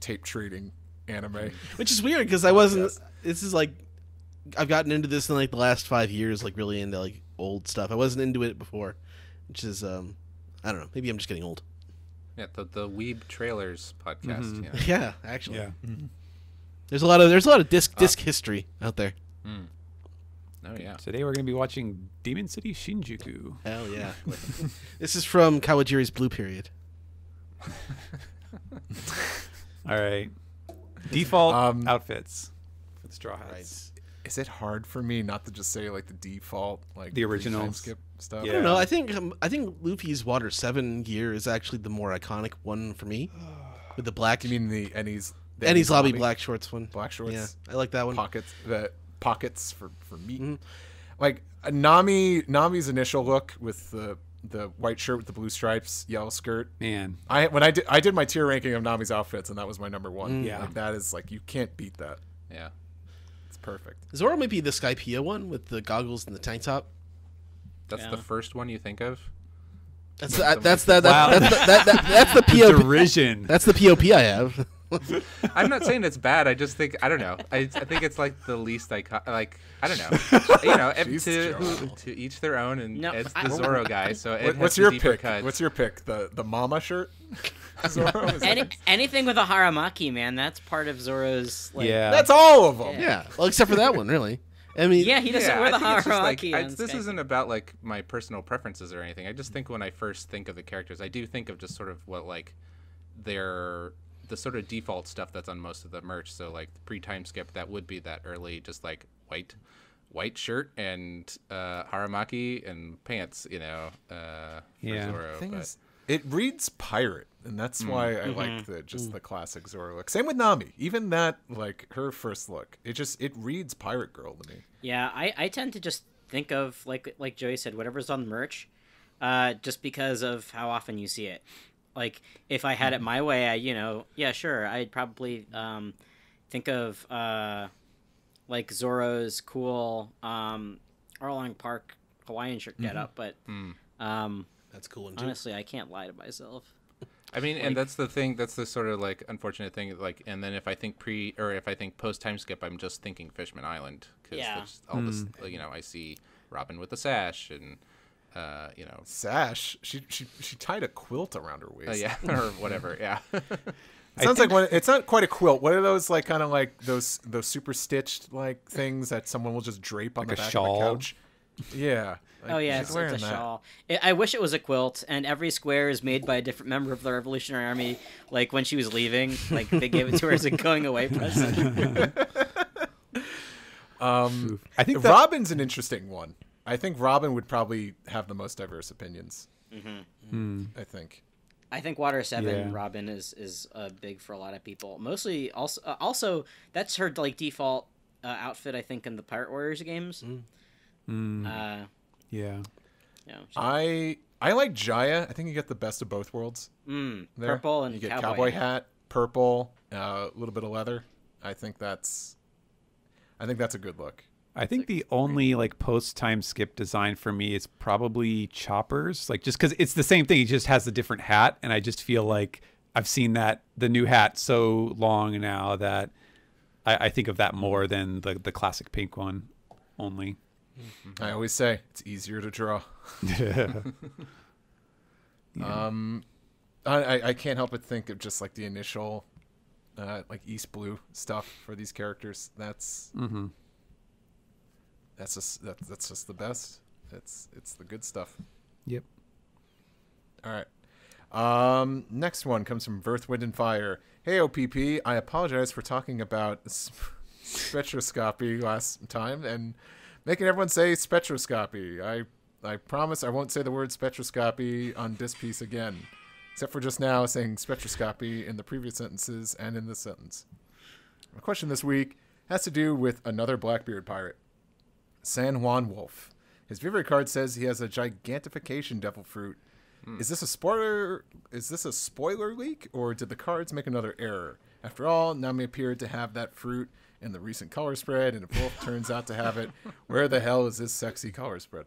tape trading anime. Which is weird because I wasn't. This is like I've gotten into this in like the last 5 years, like really into like old stuff. I wasn't into it before, which is I don't know. Maybe I'm just getting old. Yeah, the Weeb Trailers podcast. You know. Yeah, actually. Yeah. There's a lot of disc history out there. Oh yeah. Today we're going to be watching Demon City Shinjuku. Hell yeah. This is from Kawajiri's Blue Period. All right. Default outfits for the Straw Hats. Is it hard for me not to just say like the default, like The originals. time skip stuff? I don't know. I think Luffy's Water 7 gear is actually the more iconic one for me. With the black. You mean the Ennie's Lobby black shorts one? black shorts? Yeah, I like that one. Pockets for meat. Like Nami's initial look with the white shirt with the blue stripes, yellow skirt. Man. I did my tier ranking of Nami's outfits, and that was my number one. Yeah. Like, that is like, you can't beat that. Yeah. It's perfect. Zoro might be the Skypiea one with the goggles and the tank top. That's the first one you think of? That's Wow. that's the POP. Derision. That's the POP I have. I'm not saying it's bad. I just think I don't know. I think it's like the least I don't know. You know, to each their own. And No, it's the Zoro guy, so it has What's the your deeper pick? cuts. What's your pick? The mama shirt? Zoro? Is that- Anything with a haramaki, man, that's part of Zoro's. Like, Yeah. That's all of them. Yeah, well, except for that one, really. I mean, Yeah, he doesn't wear the I think it's just, like, haramaki. on this Skype. isn't about like my personal preferences or anything. I just think when I first think of the characters, I do think of just sort of what like the sort of default stuff that's on most of the merch. So like the pre-time skip, that would be that early, just like white shirt and haramaki and pants, you know, for Yeah. Zoro. The thing but- is, it reads pirate, and that's why I like the classic Zoro look. Same with Nami. Even that, like her first look, it reads pirate girl to me. Yeah, I tend to just think of like Joey said, whatever's on merch, just because of how often you see it. Like if I had it my way, I'd probably think of like Zoro's cool Arlong Park Hawaiian shirt getup, but that's cool. Too. honestly, I can't lie to myself. I mean, and that's the thing. That's the sort of like unfortunate thing. Like, and then if I think post time skip, I'm just thinking Fishman Island because all this, you know, I see Robin with the sash and you know, Sash. She tied a quilt around her waist. yeah, or whatever. Yeah. It sounds like it's not quite a quilt. What are those like? Kind of like those super stitched like things that someone will just drape on Like the a back shawl? of the couch. Yeah. Like, Oh yeah, she's it's wearing a that. shawl. I wish it was a quilt, and every square is made by a different member of the Revolutionary Army. Like when she was leaving, like they gave it to her as a going away present. I think that, Robin's an interesting one. I think Robin would probably have the most diverse opinions. I think. I think Water 7 Yeah. Robin is big for a lot of people. Mostly also that's her like default outfit. I think in the Pirate Warriors games. yeah. You know, I like Jaya. I think you get the best of both worlds. There. purple and you get cowboy hat, purple, a little bit of leather. I think that's a good look. I think the only like post time skip design for me is probably Chopper's, like just because it's the same thing. He just has a different hat, and I just feel like I've seen the new hat so long now that I think of that more than the classic pink one only. I always say it's easier to draw. I can't help but think of just like the initial like East Blue stuff for these characters. That's just the best. It's the good stuff. Yep. All right. Next one comes from Earth, Wind, and Fire. Hey, OPP. I apologize for talking about spectroscopy last time and making everyone say spectroscopy. I promise I won't say the word spectroscopy on this piece again, except for just now saying spectroscopy in the previous sentences and in this sentence. My question this week has to do with another Blackbeard pirate, San Juan Wolf. His Vivid card says he has a gigantification devil fruit. Is this a spoiler? Is this a spoiler leak, or did the cards make another error? After all, Nami appeared to have that fruit in the recent color spread, and if Wolf turns out to have it, where the hell is this sexy color spread?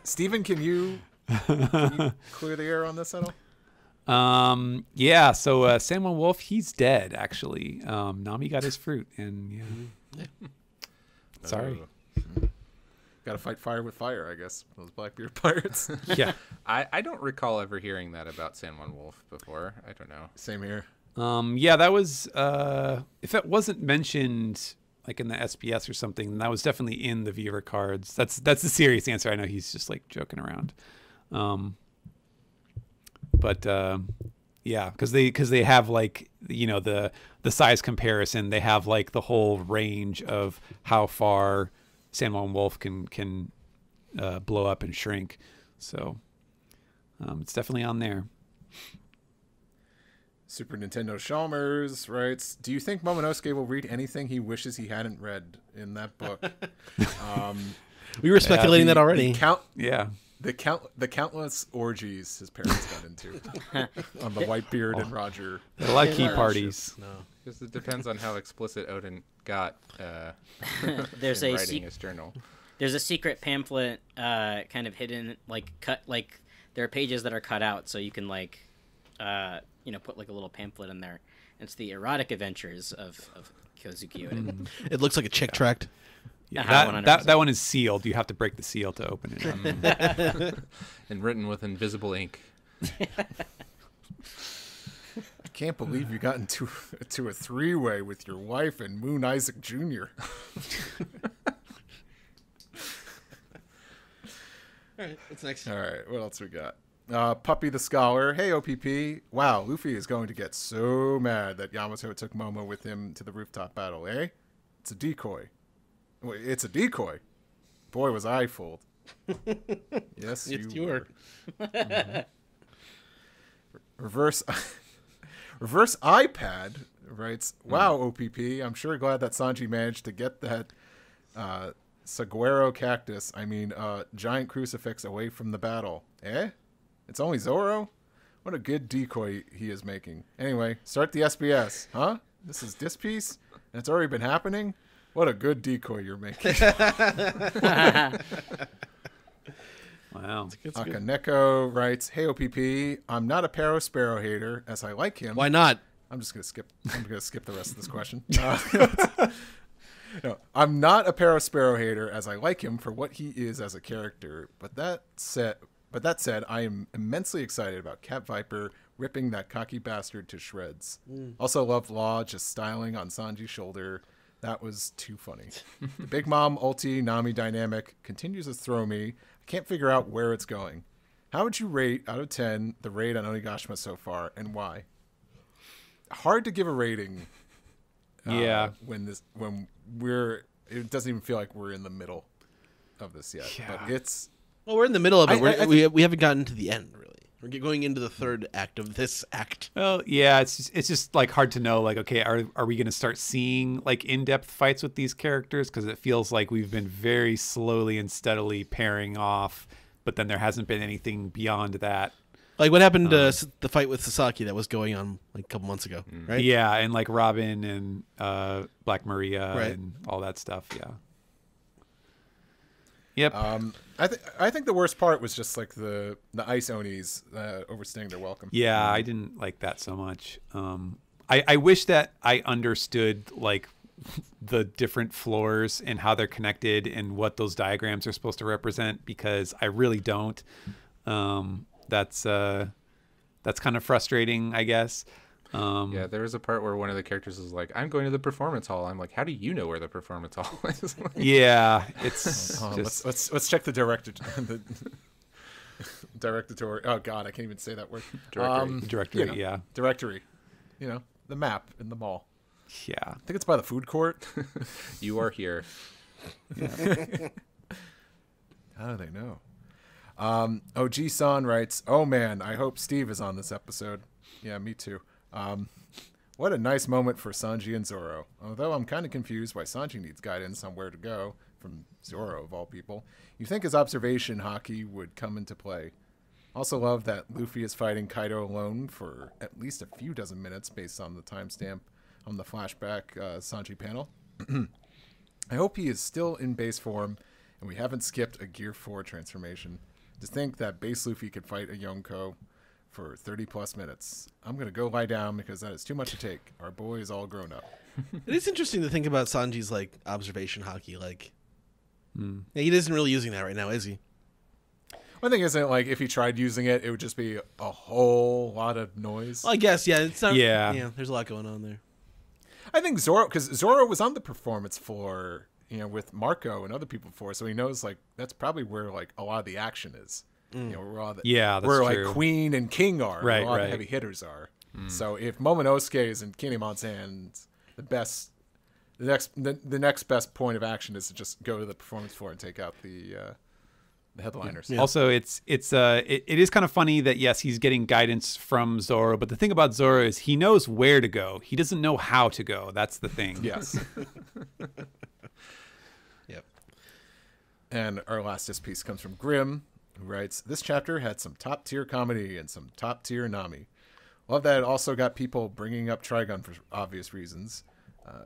Steven, can you clear the air on this at all? Yeah, so Sanwan Wolf, he's dead, actually. Nami got his fruit, and yeah. Sorry. Got to fight fire with fire, I guess. Those Blackbeard pirates. Yeah. I don't recall ever hearing that about San Juan Wolf before. I don't know. Same here. Yeah, that was if it wasn't mentioned like in the SBS or something, that was definitely in the viewer cards. That's the serious answer. I know he's just like joking around. But yeah, because they have like, you know, the size comparison. They have like the whole range of how far San Juan Wolf can blow up and shrink. So it's definitely on there. Super Nintendo Chalmers writes, do you think Momonosuke will read anything he wishes he hadn't read in that book? We were speculating that already. The countless orgies his parents got into on the Whitebeard and Roger. A lot of key parties. No. Because it depends on how explicit Odin got There's in a writing his journal. There's a secret pamphlet kind of hidden, like cut, like there are pages that are cut out, so you can like you know, put like a little pamphlet in there. It's the erotic adventures of Kozuki Odin. It looks like a chick tract. Yeah, that one is sealed. You have to break the seal to open it. And written with invisible ink. I can't believe you got into a three-way with your wife and Moon Isaac Jr. All right, what's next? All right, what else we got? Puppy the Scholar. Hey, OPP. Wow, Luffy is going to get so mad that Yamato took Momo with him to the rooftop battle, eh? It's a decoy. Wait, it's a decoy. Boy, was I fooled. Yes, you were. Mm-hmm. Reverse iPad writes, wow, OPP, I'm sure glad that Sanji managed to get that saguaro cactus, giant crucifix away from the battle. Eh? It's only Zoro? What a good decoy he is making. Anyway, start the SBS. Huh? This is this piece? And it's already been happening? What a good decoy you're making. Wow. Akaneko writes, hey, OPP, I'm not a Paro Sparrow hater, as I like him. Why not? I'm gonna skip the rest of this question. No, I'm not a Paro Sparrow hater, as I like him for what he is as a character. But that said, I am immensely excited about Cat Viper ripping that cocky bastard to shreds. Also loved Law just styling on Sanji's shoulder. That was too funny. The Big Mom ulti Nami dynamic continues to throw me. I can't figure out where it's going. How would you rate out of 10 the raid on Onigashima so far, and why? Hard to give a rating. Yeah. When it doesn't even feel like we're in the middle of this yet. Yeah. But it's. Well, we're in the middle of it. We haven't gotten to the end, really. We're going into the third act of this act. Well, yeah, it's just like hard to know. Like, okay, are we going to start seeing like in-depth fights with these characters? Because it feels like we've been very slowly and steadily pairing off, but then there hasn't been anything beyond that. Like what happened to the fight with Sasaki that was going on like a couple months ago, right? Yeah, and like Robin and Black Maria Right. and all that stuff. Yeah. Yep. I think the worst part was just like the ice Onis overstaying their welcome. Yeah, I didn't like that so much. I wish that I understood like the different floors and how they're connected and what those diagrams are supposed to represent, because I really don't. That's kind of frustrating, I guess. Yeah, there was a part where one of the characters was like, I'm going to the performance hall. I'm like, how do you know where the performance hall is? Yeah, it's just... let's check the director. The directory. Oh God, I can't even say that word. Directory. Yeah. Directory. The map in the mall. Yeah. I think it's by the food court. You are here. Yeah. How do they know? OG-san writes, oh man, I hope Steve is on this episode. Yeah, me too. What a nice moment for Sanji and Zoro. Although I'm kind of confused why Sanji needs guidance on where to go, from Zoro of all people. You think his observation hockey would come into play. Also love that Luffy is fighting Kaido alone for at least a few dozen minutes based on the timestamp on the flashback Sanji panel. I hope he is still in base form and we haven't skipped a Gear 4 transformation. To think that base Luffy could fight a Yonko for 30+ minutes. I'm going to go lie down because that is too much to take. Our boy is all grown up. It is interesting to think about Sanji's like observation haki. Like, yeah, he isn't really using that right now, is he? One thing isn't like if he tried using it, it would just be a whole lot of noise. Well, I guess, yeah. It's not. Yeah. Yeah, there's a lot going on there. I think Zoro, because Zoro was on the performance floor, with Marco and other people before, so he knows like that's probably where like a lot of the action is. Where all the, Yeah, that's where true. like Queen and King are, where Right, a lot of right. the heavy hitters are. So if Momonosuke is in Kinemon's hands, the next best point of action is to just go to the performance floor and take out the headliners. Yeah. Also, it is kind of funny that yes, he's getting guidance from Zoro, but the thing about Zoro is he knows where to go. He doesn't know how to go. That's the thing. Yes. Yep. And our last piece comes from Grimm, who writes, "This chapter had some top-tier comedy and some top-tier Nami. Love that it also got people bringing up Trigun for obvious reasons.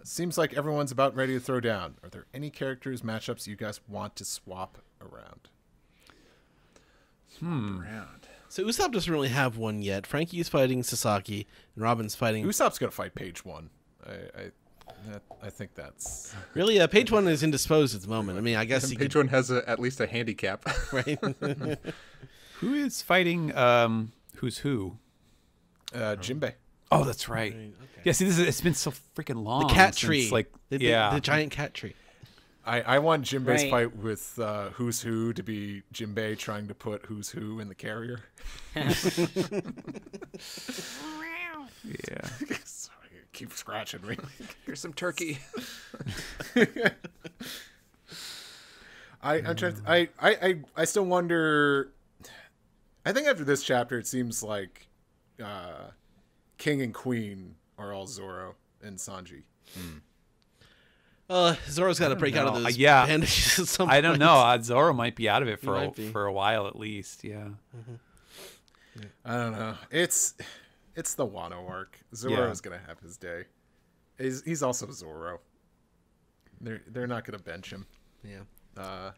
Seems like everyone's about ready to throw down. Are there any characters, matchups you guys want to swap around?" Around. So Usopp doesn't really have one yet. Frankie's fighting Sasaki, and Robin's fighting. Usopp's going to fight Page 1. I think that's... Really, Page 1 is indisposed at the moment. I mean, I guess he Page could. one has at least a handicap. Right? Who is fighting? Who's who? Jinbei. Oh, that's right. Okay. Yeah. See, it's been so freaking long. The cat since, tree. Like, the giant cat tree. I want Jinbei's Right. fight with Who's Who to be Jinbei trying to put Who's Who in the carrier. Yeah. Sorry, keep scratching me. Here's some turkey. I'm trying to, I still wonder. I think after this chapter, it seems like King and Queen are all Zoro and Sanji. Zoro's got to break out of know. those Yeah. bandages at some I don't point. know. Zoro might be out of it He might be. for a while at least. Yeah. I don't know. It's the Wano arc. Zoro's gonna have his day. He's also Zoro. They're not gonna bench him. Yeah.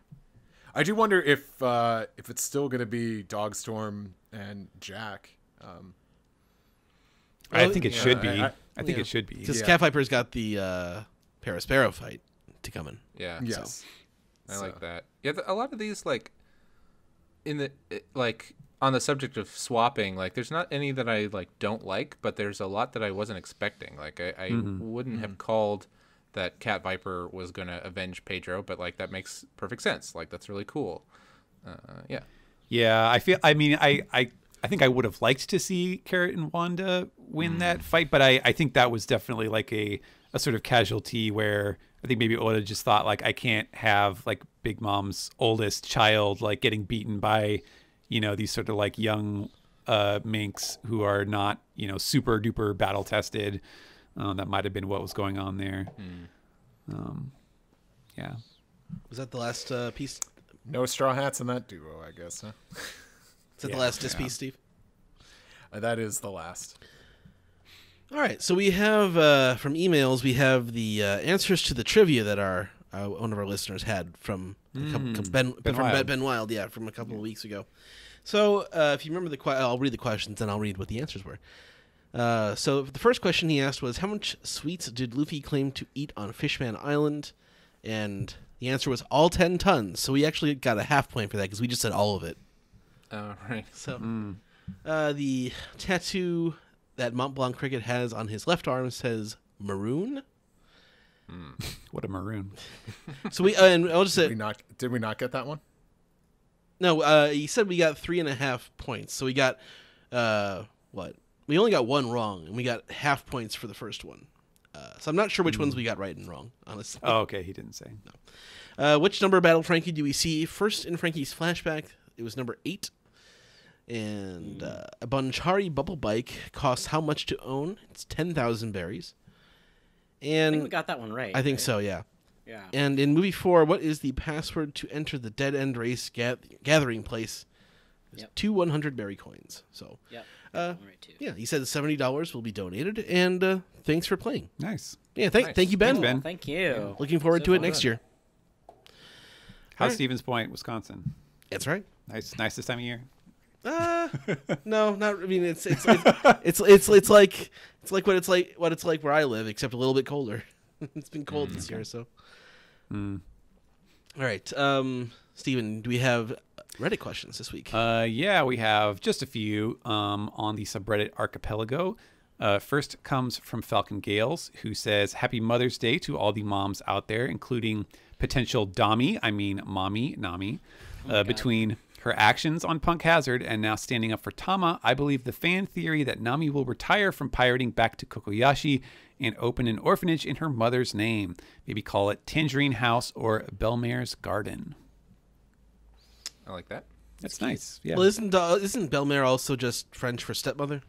I do wonder if it's still gonna be Dogstorm and Jack. I think it should be. I I think it should be. Because Yeah. Cat Viper's got the Parasparrow fight to come in. Yeah. Yes. I like that. Yeah, a lot of these on the subject of swapping, like there's not any that I don't like, but there's a lot that I wasn't expecting. Like I wouldn't have called that Cat Viper was gonna avenge Pedro, but like that makes perfect sense. Like that's really cool. Yeah. Yeah, I think I would have liked to see Carrot and Wanda win that fight, but I think that was definitely like a sort of casualty where I think maybe Oda just thought like I can't have like Big Mom's oldest child like getting beaten by, these sort of like young minks who are not, super duper battle tested. That might have been what was going on there. Yeah. Was that the last piece? No Straw Hats in that duo, I guess. Huh? Is that the last disc piece, Steve? That is the last. All right. So we have from emails, we have the answers to the trivia that one of our listeners had from Ben Wild, from a couple of weeks ago. So if you remember I'll read the questions and I'll read what the answers were. So the first question he asked was, how much sweets did Luffy claim to eat on Fishman Island? And the answer was all 10 tons. So we actually got a half point for that because we just said all of it. Oh, right. So the tattoo that Mont Blanc Cricket has on his left arm says maroon. What a maroon. So and I'll just say Did we not get that one? no. He said we got 3.5 points. So we got what? We only got one wrong, and we got half points for the first one. So I'm not sure which ones we got right and wrong, honestly. Oh, okay. He didn't say. No. Which number of Battle Frankie do we see first in Frankie's flashback? It was number 8. And a Bunchari bubble bike costs how much to own? It's 10,000 berries. I And think we got that one right. I think right? so, yeah. Yeah. And in movie 4, what is the password to enter the Dead End Race gathering place? It's Yep. 2 100 berry coins. So, Yep. Got that one right too. yeah, he said $70 will be donated. And thanks for playing. Nice. Yeah, thank you, Ben. Thanks, Ben. Thank you. Looking forward So to it fun. next year. How's right. Stevens Point, Wisconsin? That's right. Nice this time of year. No, not. I mean, it's like what it's like where I live, except a little bit colder. It's been cold this year, so. All right, Steven, do we have Reddit questions this week? Yeah, we have just a few on the subreddit Archipelago. First comes from Falcon Gales, who says, "Happy Mother's Day to all the moms out there, including potential mommy, Nami. Between her actions on Punk Hazard and now standing up for Tama, I believe the fan theory that Nami will retire from pirating back to Kokoyashi and open an orphanage in her mother's name. Maybe call it Tangerine House or Belmare's Garden." I like that. That's nice. Yeah. Well, isn't Belmare also just French for stepmother?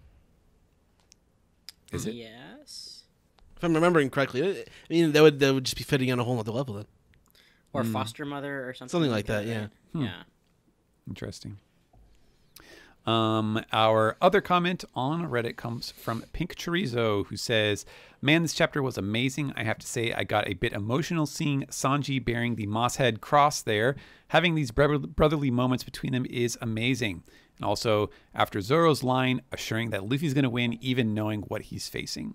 Is it? Yes. If I'm remembering correctly, I mean that would just be fitting on a whole other level then. Or foster mother or something. Something like that, yeah. Yeah. Interesting. Our other comment on Reddit comes from Pink Chorizo, who says, "Man, this chapter was amazing. I have to say I got a bit emotional seeing Sanji bearing the Mosshead cross there. Having these brotherly moments between them is amazing. And also, after Zoro's line, assuring that Luffy's going to win even knowing what he's facing.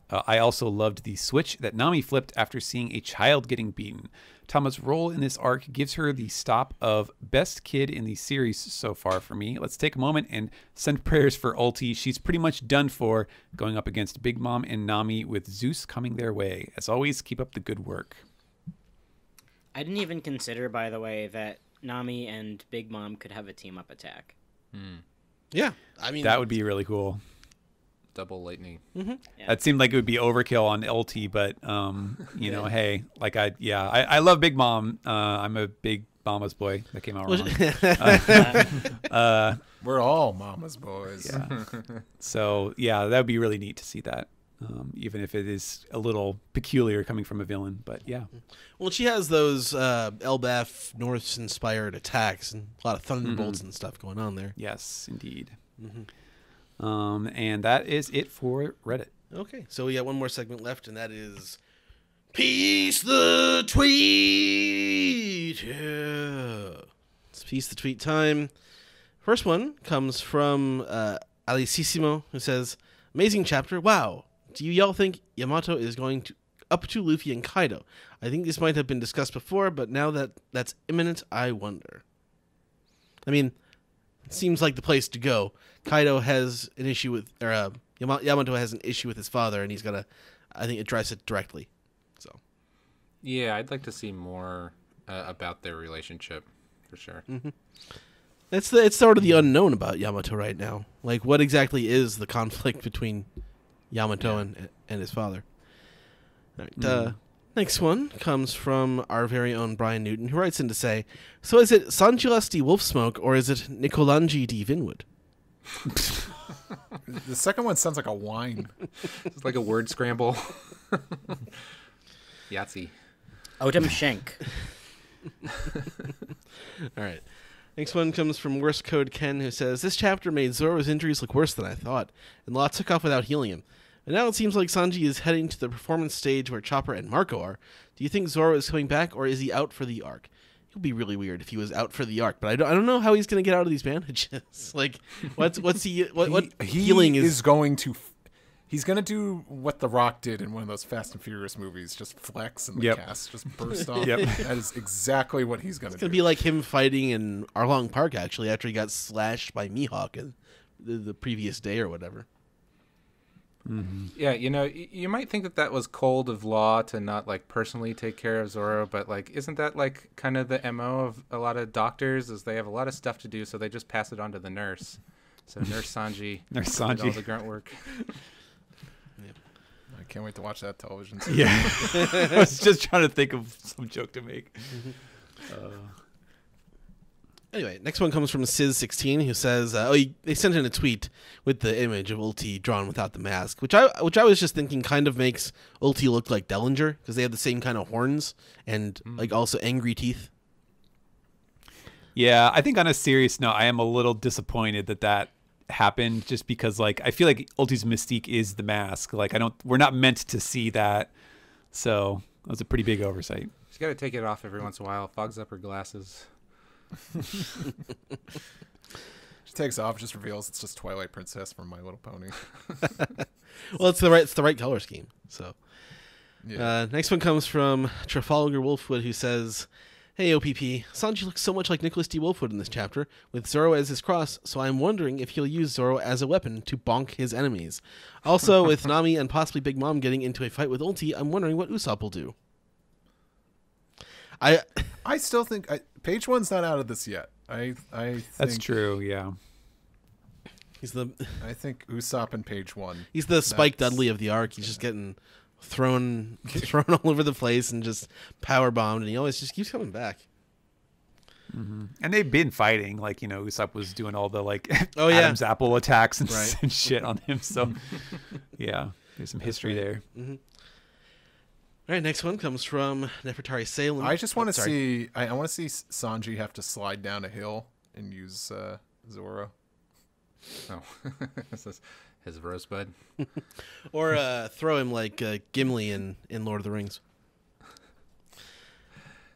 I also loved the switch that Nami flipped after seeing a child getting beaten. Tama's role in this arc gives her the stop of best kid in the series so far for me. Let's take a moment and send prayers for Ulti. She's pretty much done for, going up against Big Mom and Nami with Zeus coming their way. As always, keep up the good work." I didn't even consider, by the way, that Nami and Big Mom could have a team-up attack. Yeah, I mean That would be really cool. Double lightning. That seemed like it would be overkill on LT, but you know, hey, like I love Big Mom. I'm a big Mama's boy. That came out wrong. We're all mama's boys. Yeah. So yeah, that would be really neat to see that, even if it is a little peculiar coming from a villain. But yeah, Well, she has those Elbaf Norse-inspired attacks and a lot of thunderbolts and stuff going on there. yes, indeed. And that is it for Reddit. Okay, so we got one more segment left, and that is Peace the Tweet. Yeah. It's Peace the Tweet time. First one comes from Alicissimo, who says, "Amazing chapter. Wow. Do you y'all think Yamato is going up to Luffy and Kaido? I think this might have been discussed before, but now that that's imminent, I wonder." I mean, it seems like the place to go. Kaido has an issue with, or Yamato has an issue with his father, and he's gonna, I think, address it directly. So, Yeah, I'd like to see more about their relationship, for sure. it's sort of the unknown about Yamato right now. Like, what exactly is the conflict between Yamato and his father? All right, next one comes from our very own Brian Newton, who writes in to say, "So is it Sanjilas di Wolfsmoke, or is it Nicolangi di Vinwood?" The second one sounds like a wine. It's like a word scramble. Yahtzee. Odom Shank. All right. Next one comes from Worst Code Ken, who says, "This chapter made Zoro's injuries look worse than I thought, and Law took off without healing him. And now it seems like Sanji is heading to the performance stage where Chopper and Marco are. Do you think Zoro is coming back, or is he out for the arc? It would be really weird if he was out for the arc, but I don't know how he's going to get out of these bandages. Like, what healing is going to... He's going to do what The Rock did in one of those Fast and Furious movies, just flex and the cast just burst off. That is exactly what he's going to do. It's going to be like him fighting in Arlong Park, actually, after he got slashed by Mihawk the previous day or whatever. Yeah, you know, you might think that was cold of Law to not, like, personally take care of Zoro, but, like, isn't that, like, kind of the MO of a lot of doctors, is they have a lot of stuff to do, so they just pass it on to the nurse. So Nurse Sanji did all the grunt work. I can't wait to watch that television. Yeah, I was just trying to think of some joke to make. Anyway, next one comes from Sizz16, who says, they sent in a tweet with the image of Ulti drawn without the mask, which I was just thinking kind of makes Ulti look like Dellinger, because they have the same kind of horns and like also angry teeth. Yeah, I think on a serious note, I am a little disappointed that happened, just because like I feel like Ulti's mystique is the mask. Like we're not meant to see that, so that was a pretty big oversight. She's got to take it off every once in a while. Fogs up her glasses. takes off, just reveals it's just Twilight Princess from My Little Pony. Well, it's the right color scheme. So, Yeah. next one comes from Trafalgar Wolfwood, who says, "Hey OPP, Sanji looks so much like Nicholas D. Wolfwood in this chapter, with Zoro as his cross. So I'm wondering if he'll use Zoro as a weapon to bonk his enemies. Also, with Nami and possibly Big Mom getting into a fight with Ulti, I'm wondering what Usopp will do." I still think page 1's not out of this yet. I think That's true. Yeah. I think Usopp in page 1. He's the Spike Dudley of the arc. He's just getting thrown all over the place and just power bombed, and he always just keeps coming back. And they've been fighting, like, you know, Usopp was doing all the like Oh, yeah. Adam's apple attacks and, Right. and shit on him. So yeah, there's some history there. All right, next one comes from Nefertari Salem. I just want to sorry. see. I want to see Sanji have to slide down a hill and use Zoro. Oh, this is his rosebud. Or throw him like Gimli in Lord of the Rings.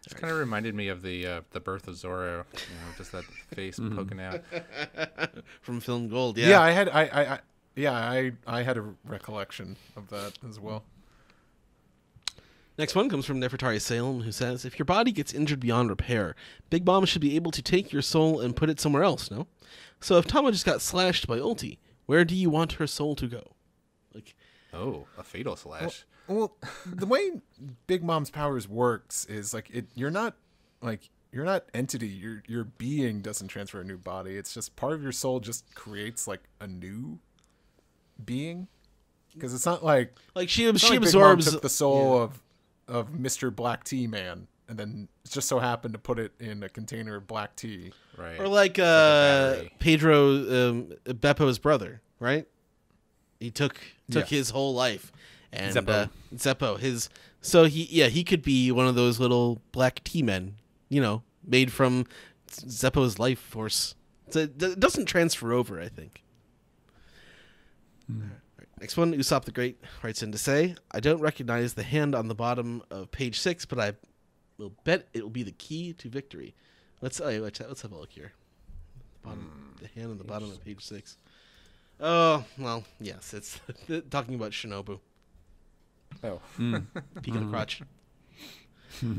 It kind of reminded me of the birth of Zoro. You know, just that face poking out. From Film Gold, Yeah, I had a recollection of that as well. Next one comes from Nefertari Salem, who says, "If your body gets injured beyond repair, Big Mom should be able to take your soul and put it somewhere else, no? So if Tama just got slashed by Ulti, where do you want her soul to go?" Like, Oh, a fatal slash. Well, the way Big Mom's powers works is like you're not entity. Your being doesn't transfer a new body. It's just part of your soul just creates like a new being. Because it's not like she it's not like absorbs Big Mom took the soul of Mr. Black Tea Man and then just so happened to put it in a container of black tea. Right. Or like battery. Pedro Beppo's brother, right? He took Yes. his whole life, and Zeppo. he could be one of those little black tea men, you know, made from Zeppo's life force. So it doesn't transfer over, I think. Next one, Usopp the Great writes in to say, "I don't recognize the hand on the bottom of page 6, but I will bet it will be the key to victory." Let's have a look here. The hand on the bottom of page 6. Oh, well, yes, it's talking about Shinobu. Oh. Peek of the crotch. All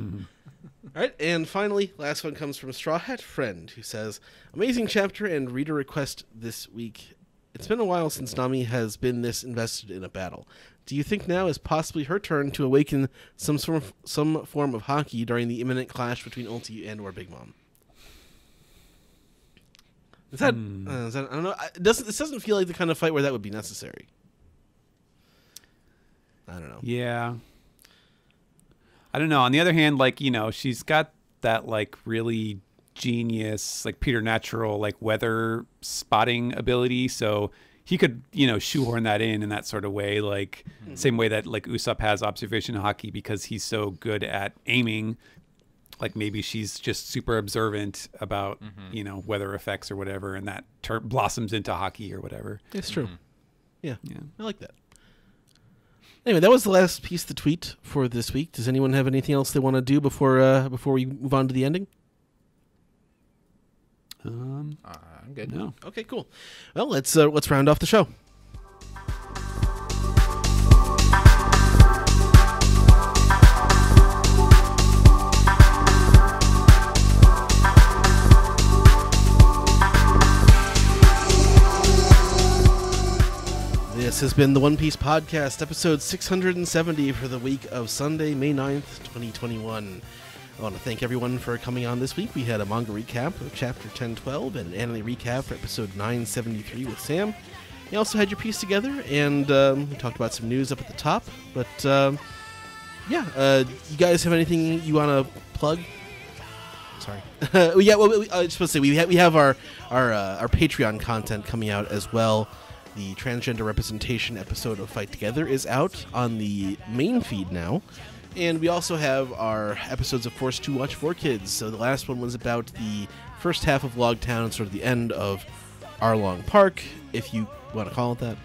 right, and finally, last one comes from Straw Hat Friend, who says, "Amazing chapter and reader request this week. It's been a while since Nami has been this invested in a battle. Do you think now is possibly her turn to awaken some form of hockey during the imminent clash between Ulti and or Big Mom?" Is that I don't know. This doesn't feel like the kind of fight where that would be necessary. I don't know. Yeah. I don't know. On the other hand, like, you know, she's got that like really genius, like preternatural, like weather spotting ability. So he could, you know, shoehorn that in that sort of way, like same way that like Usopp has observation hockey because he's so good at aiming. Like maybe she's just super observant about, you know, weather effects or whatever, and that blossoms into hockey or whatever. It's true. Yeah, I like that. Anyway, that was the last piece of the tweet for this week. Does anyone have anything else they want to do before we move on to the ending? I'm good. No. Okay, cool. Well, let's round off the show. This has been the One Piece Podcast, episode 670 for the week of Sunday, May 9th, 2021. I want to thank everyone for coming on this week. We had a manga recap of Chapter 1012 and an anime recap for episode 973 with Sam. You also had your piece together, and we talked about some news up at the top. But, you guys have anything you want to plug? Sorry. I was supposed to say, we have our Patreon content coming out as well. The transgender representation episode of Fight Together is out on the main feed now. And we also have our episodes of Force to Watch for Kids. So the last one was about the first half of Logtown and sort of the end of Arlong Park, if you want to call it that.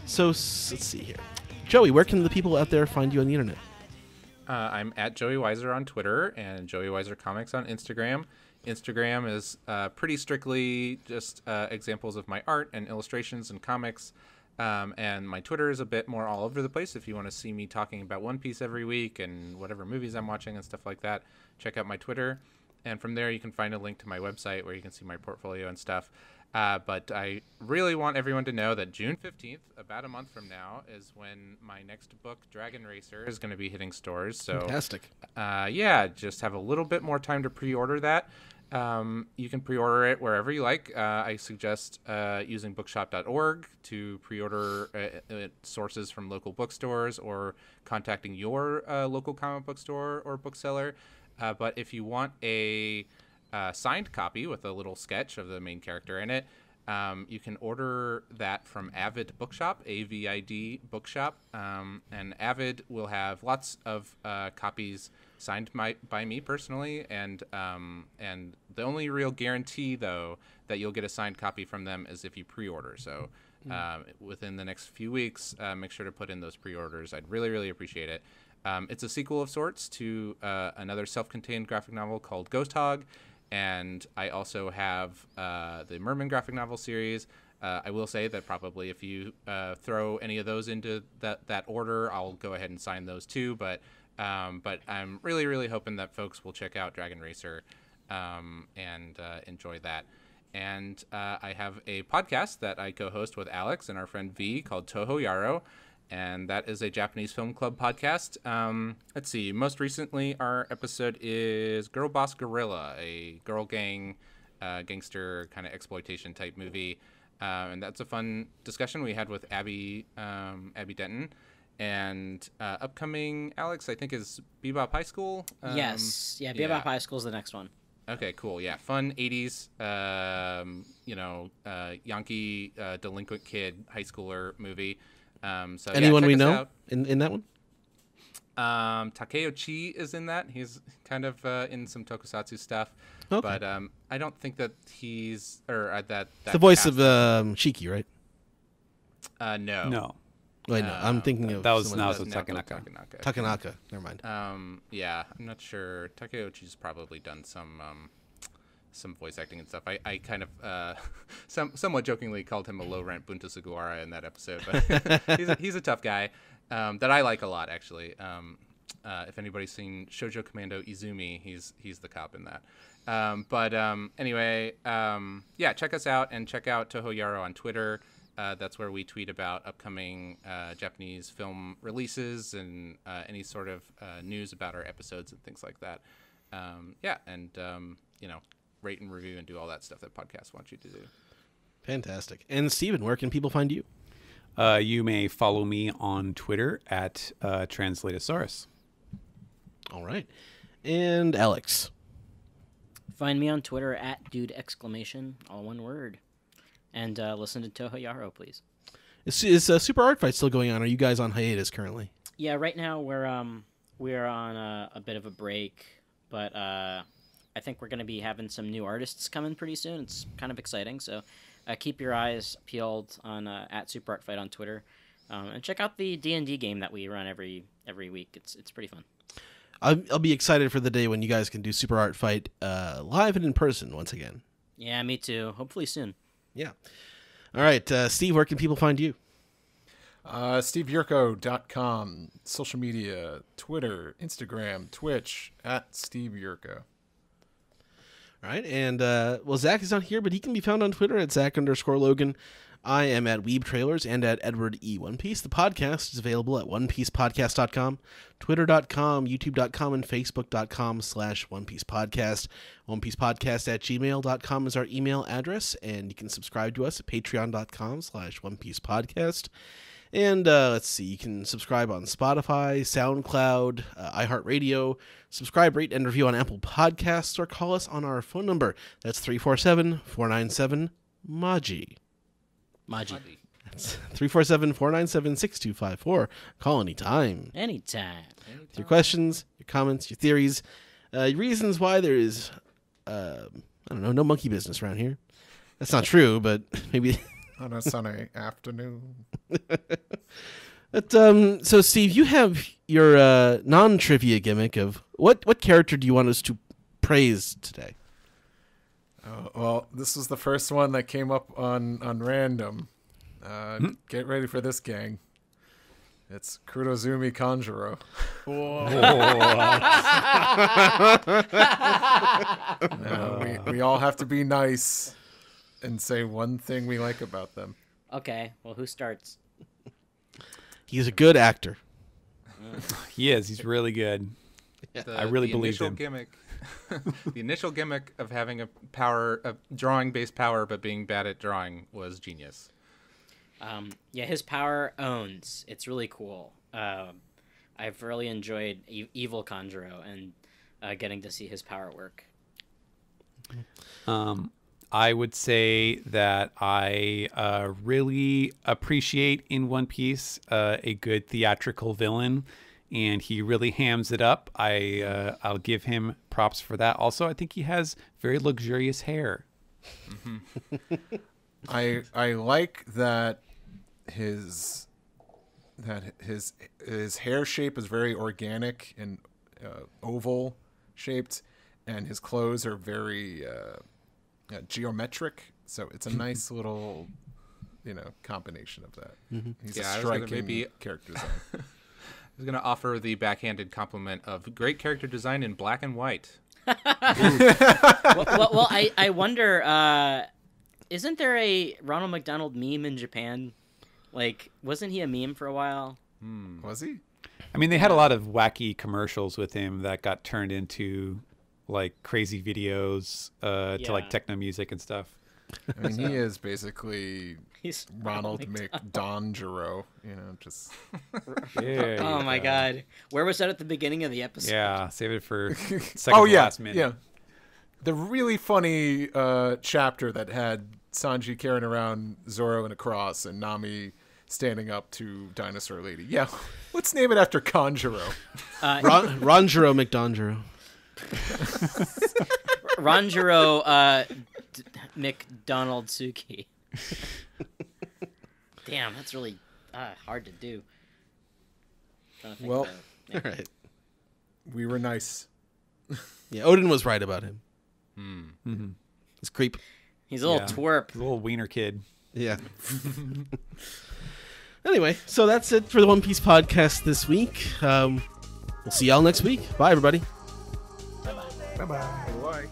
So let's see here. Joey, where can the people out there find you on the internet? I'm at Joey Weiser on Twitter and Joey Weiser Comics on Instagram. Instagram is pretty strictly just examples of my art and illustrations and comics. And my Twitter is a bit more all over the place. If you want to see me talking about One Piece every week and whatever movies I'm watching and stuff like that, check out my Twitter. And from there, you can find a link to my website where you can see my portfolio and stuff. But I really want everyone to know that June 15th, about a month from now, is when my next book, Dragon Racer, is going to be hitting stores. So, Fantastic. Yeah, just have a little bit more time to pre-order that. You can pre-order it wherever you like. I suggest using bookshop.org to pre-order sources from local bookstores or contacting your local comic book store or bookseller. But if you want a signed copy with a little sketch of the main character in it, you can order that from Avid Bookshop, AVID Bookshop. And Avid will have lots of copies signed by me personally, and the only real guarantee, though, that you'll get a signed copy from them is if you pre-order. So within the next few weeks, make sure to put in those pre-orders. I'd really, really appreciate it. It's a sequel of sorts to another self-contained graphic novel called Ghost Hog, and I also have the Merman graphic novel series. I will say that probably if you throw any of those into that order, I'll go ahead and sign those too. But I'm really, really hoping that folks will check out Dragon Racer and enjoy that. And I have a podcast that I co-host with Alex and our friend V called Toho Yaro, and that is a Japanese film club podcast. Let's see. Most recently, our episode is Girl Boss Gorilla, a girl gang gangster kind of exploitation type movie. And that's a fun discussion we had with Abby Denton. And upcoming, Alex, I think, is Bebop High School. Yes. Yeah, Bebop High School is the next one. Okay, cool. Yeah, fun 80s, Yankee delinquent kid high schooler movie. So Anyone we check us know out. in that one? Takeo Chi is in that. He's kind of in some tokusatsu stuff. Okay. But I don't think that he's... or that the voice cast- of Shiki, right? No. No. Wait, no. I'm thinking of that was someone Naoto else. Takanaka. Takanaka. Never mind. Yeah, I'm not sure. Takeo Chi's probably done some voice acting and stuff. I kind of somewhat jokingly called him a low rent Bunta Sugawara in that episode, but he's a tough guy that I like a lot, actually. If anybody's seen Shoujo Commando Izumi, he's the cop in that. Anyway, yeah, check us out and check out Toho Yaro on Twitter. That's where we tweet about upcoming Japanese film releases and any sort of news about our episodes and things like that. Rate and review and do all that stuff that podcasts want you to do. Fantastic. And Steven, where can people find you? You may follow me on Twitter at Translatosaurus. All right. And Alex. Find me on Twitter at dude! All one word. And listen to Toho Yaro, please. Is Super Art Fight still going on? Are you guys on hiatus currently? Yeah, right now we're on a bit of a break, but I think we're going to be having some new artists coming pretty soon. It's kind of exciting, so keep your eyes peeled on at Super Art Fight on Twitter, and check out the D&D game that we run every week. It's pretty fun. I'll be excited for the day when you guys can do Super Art Fight live and in person once again. Yeah, me too. Hopefully soon. Yeah. All right, Steve, where can people find you? SteveYurko.com, social media, Twitter, Instagram, Twitch, at Steve Yurko. All right, and Zach is not here, but he can be found on Twitter at Zach_Logan. I am at Weeb Trailers and at Edward E. One Piece. The podcast is available at OnePiecePodcast.com, Twitter.com, YouTube.com, and Facebook.com/OnePiecePodcast. OnePiecePodcast@gmail.com is our email address, and you can subscribe to us at Patreon.com/OnePiecePodcast. And let's see, you can subscribe on Spotify, SoundCloud, iHeartRadio, subscribe, rate, and review on Apple Podcasts, or call us on our phone number. That's 347-497-MAJI. That's 347-497-6254. Call anytime. Anytime. With your questions, your comments, your theories, your reasons why there is, no monkey business around here. That's not true, but maybe... On a sunny afternoon. But, so, Steve, you have your non-trivia gimmick of what character do you want us to praise today? Well, this was the first one that came up on random. Get ready for this, gang. It's Kurozumi Kanjuro. We all have to be nice and say one thing we like about them. Okay, well, who starts? He's a good actor. He is. He's really good. I really believe him. The initial gimmick of having a drawing-based power, but being bad at drawing was genius. Yeah, his power owns. It's really cool. I've really enjoyed Evil Kanjuro and getting to see his power work. I would say that I really appreciate in One Piece a good theatrical villain, and he really hams it up. I'll give him props for that. Also, I think he has very luxurious hair. Mm-hmm. I like that his hair shape is very organic and oval shaped, and his clothes are very geometric. So it's a nice little, combination of that. Mm-hmm. He's a striking character design. I was going to offer the backhanded compliment of great character design in black and white. well, I wonder, isn't there a Ronald McDonald meme in Japan? Like, wasn't he a meme for a while? Was he? I mean, they had a lot of wacky commercials with him that got turned into like crazy videos to like techno music and stuff. I mean, he is basically Ronald McDonjuro, just. Oh my God, where was that at the beginning of the episode? Yeah, save it for second to last minute. Yeah, the really funny chapter that had Sanji carrying around Zoro in a cross and Nami standing up to Dinosaur Lady. Yeah, let's name it after Kanjuro. Ronjuro McDonjuro. Ronjuro McDonald Suki. Damn, that's really hard to do. Well, all right. We were nice. Yeah, Odin was right about him. Mm-hmm. He's creep. He's a little twerp. A little wiener kid. Yeah. Anyway, so that's it for the One Piece podcast this week. We'll see y'all next week. Bye, everybody. Bye-bye. Bye.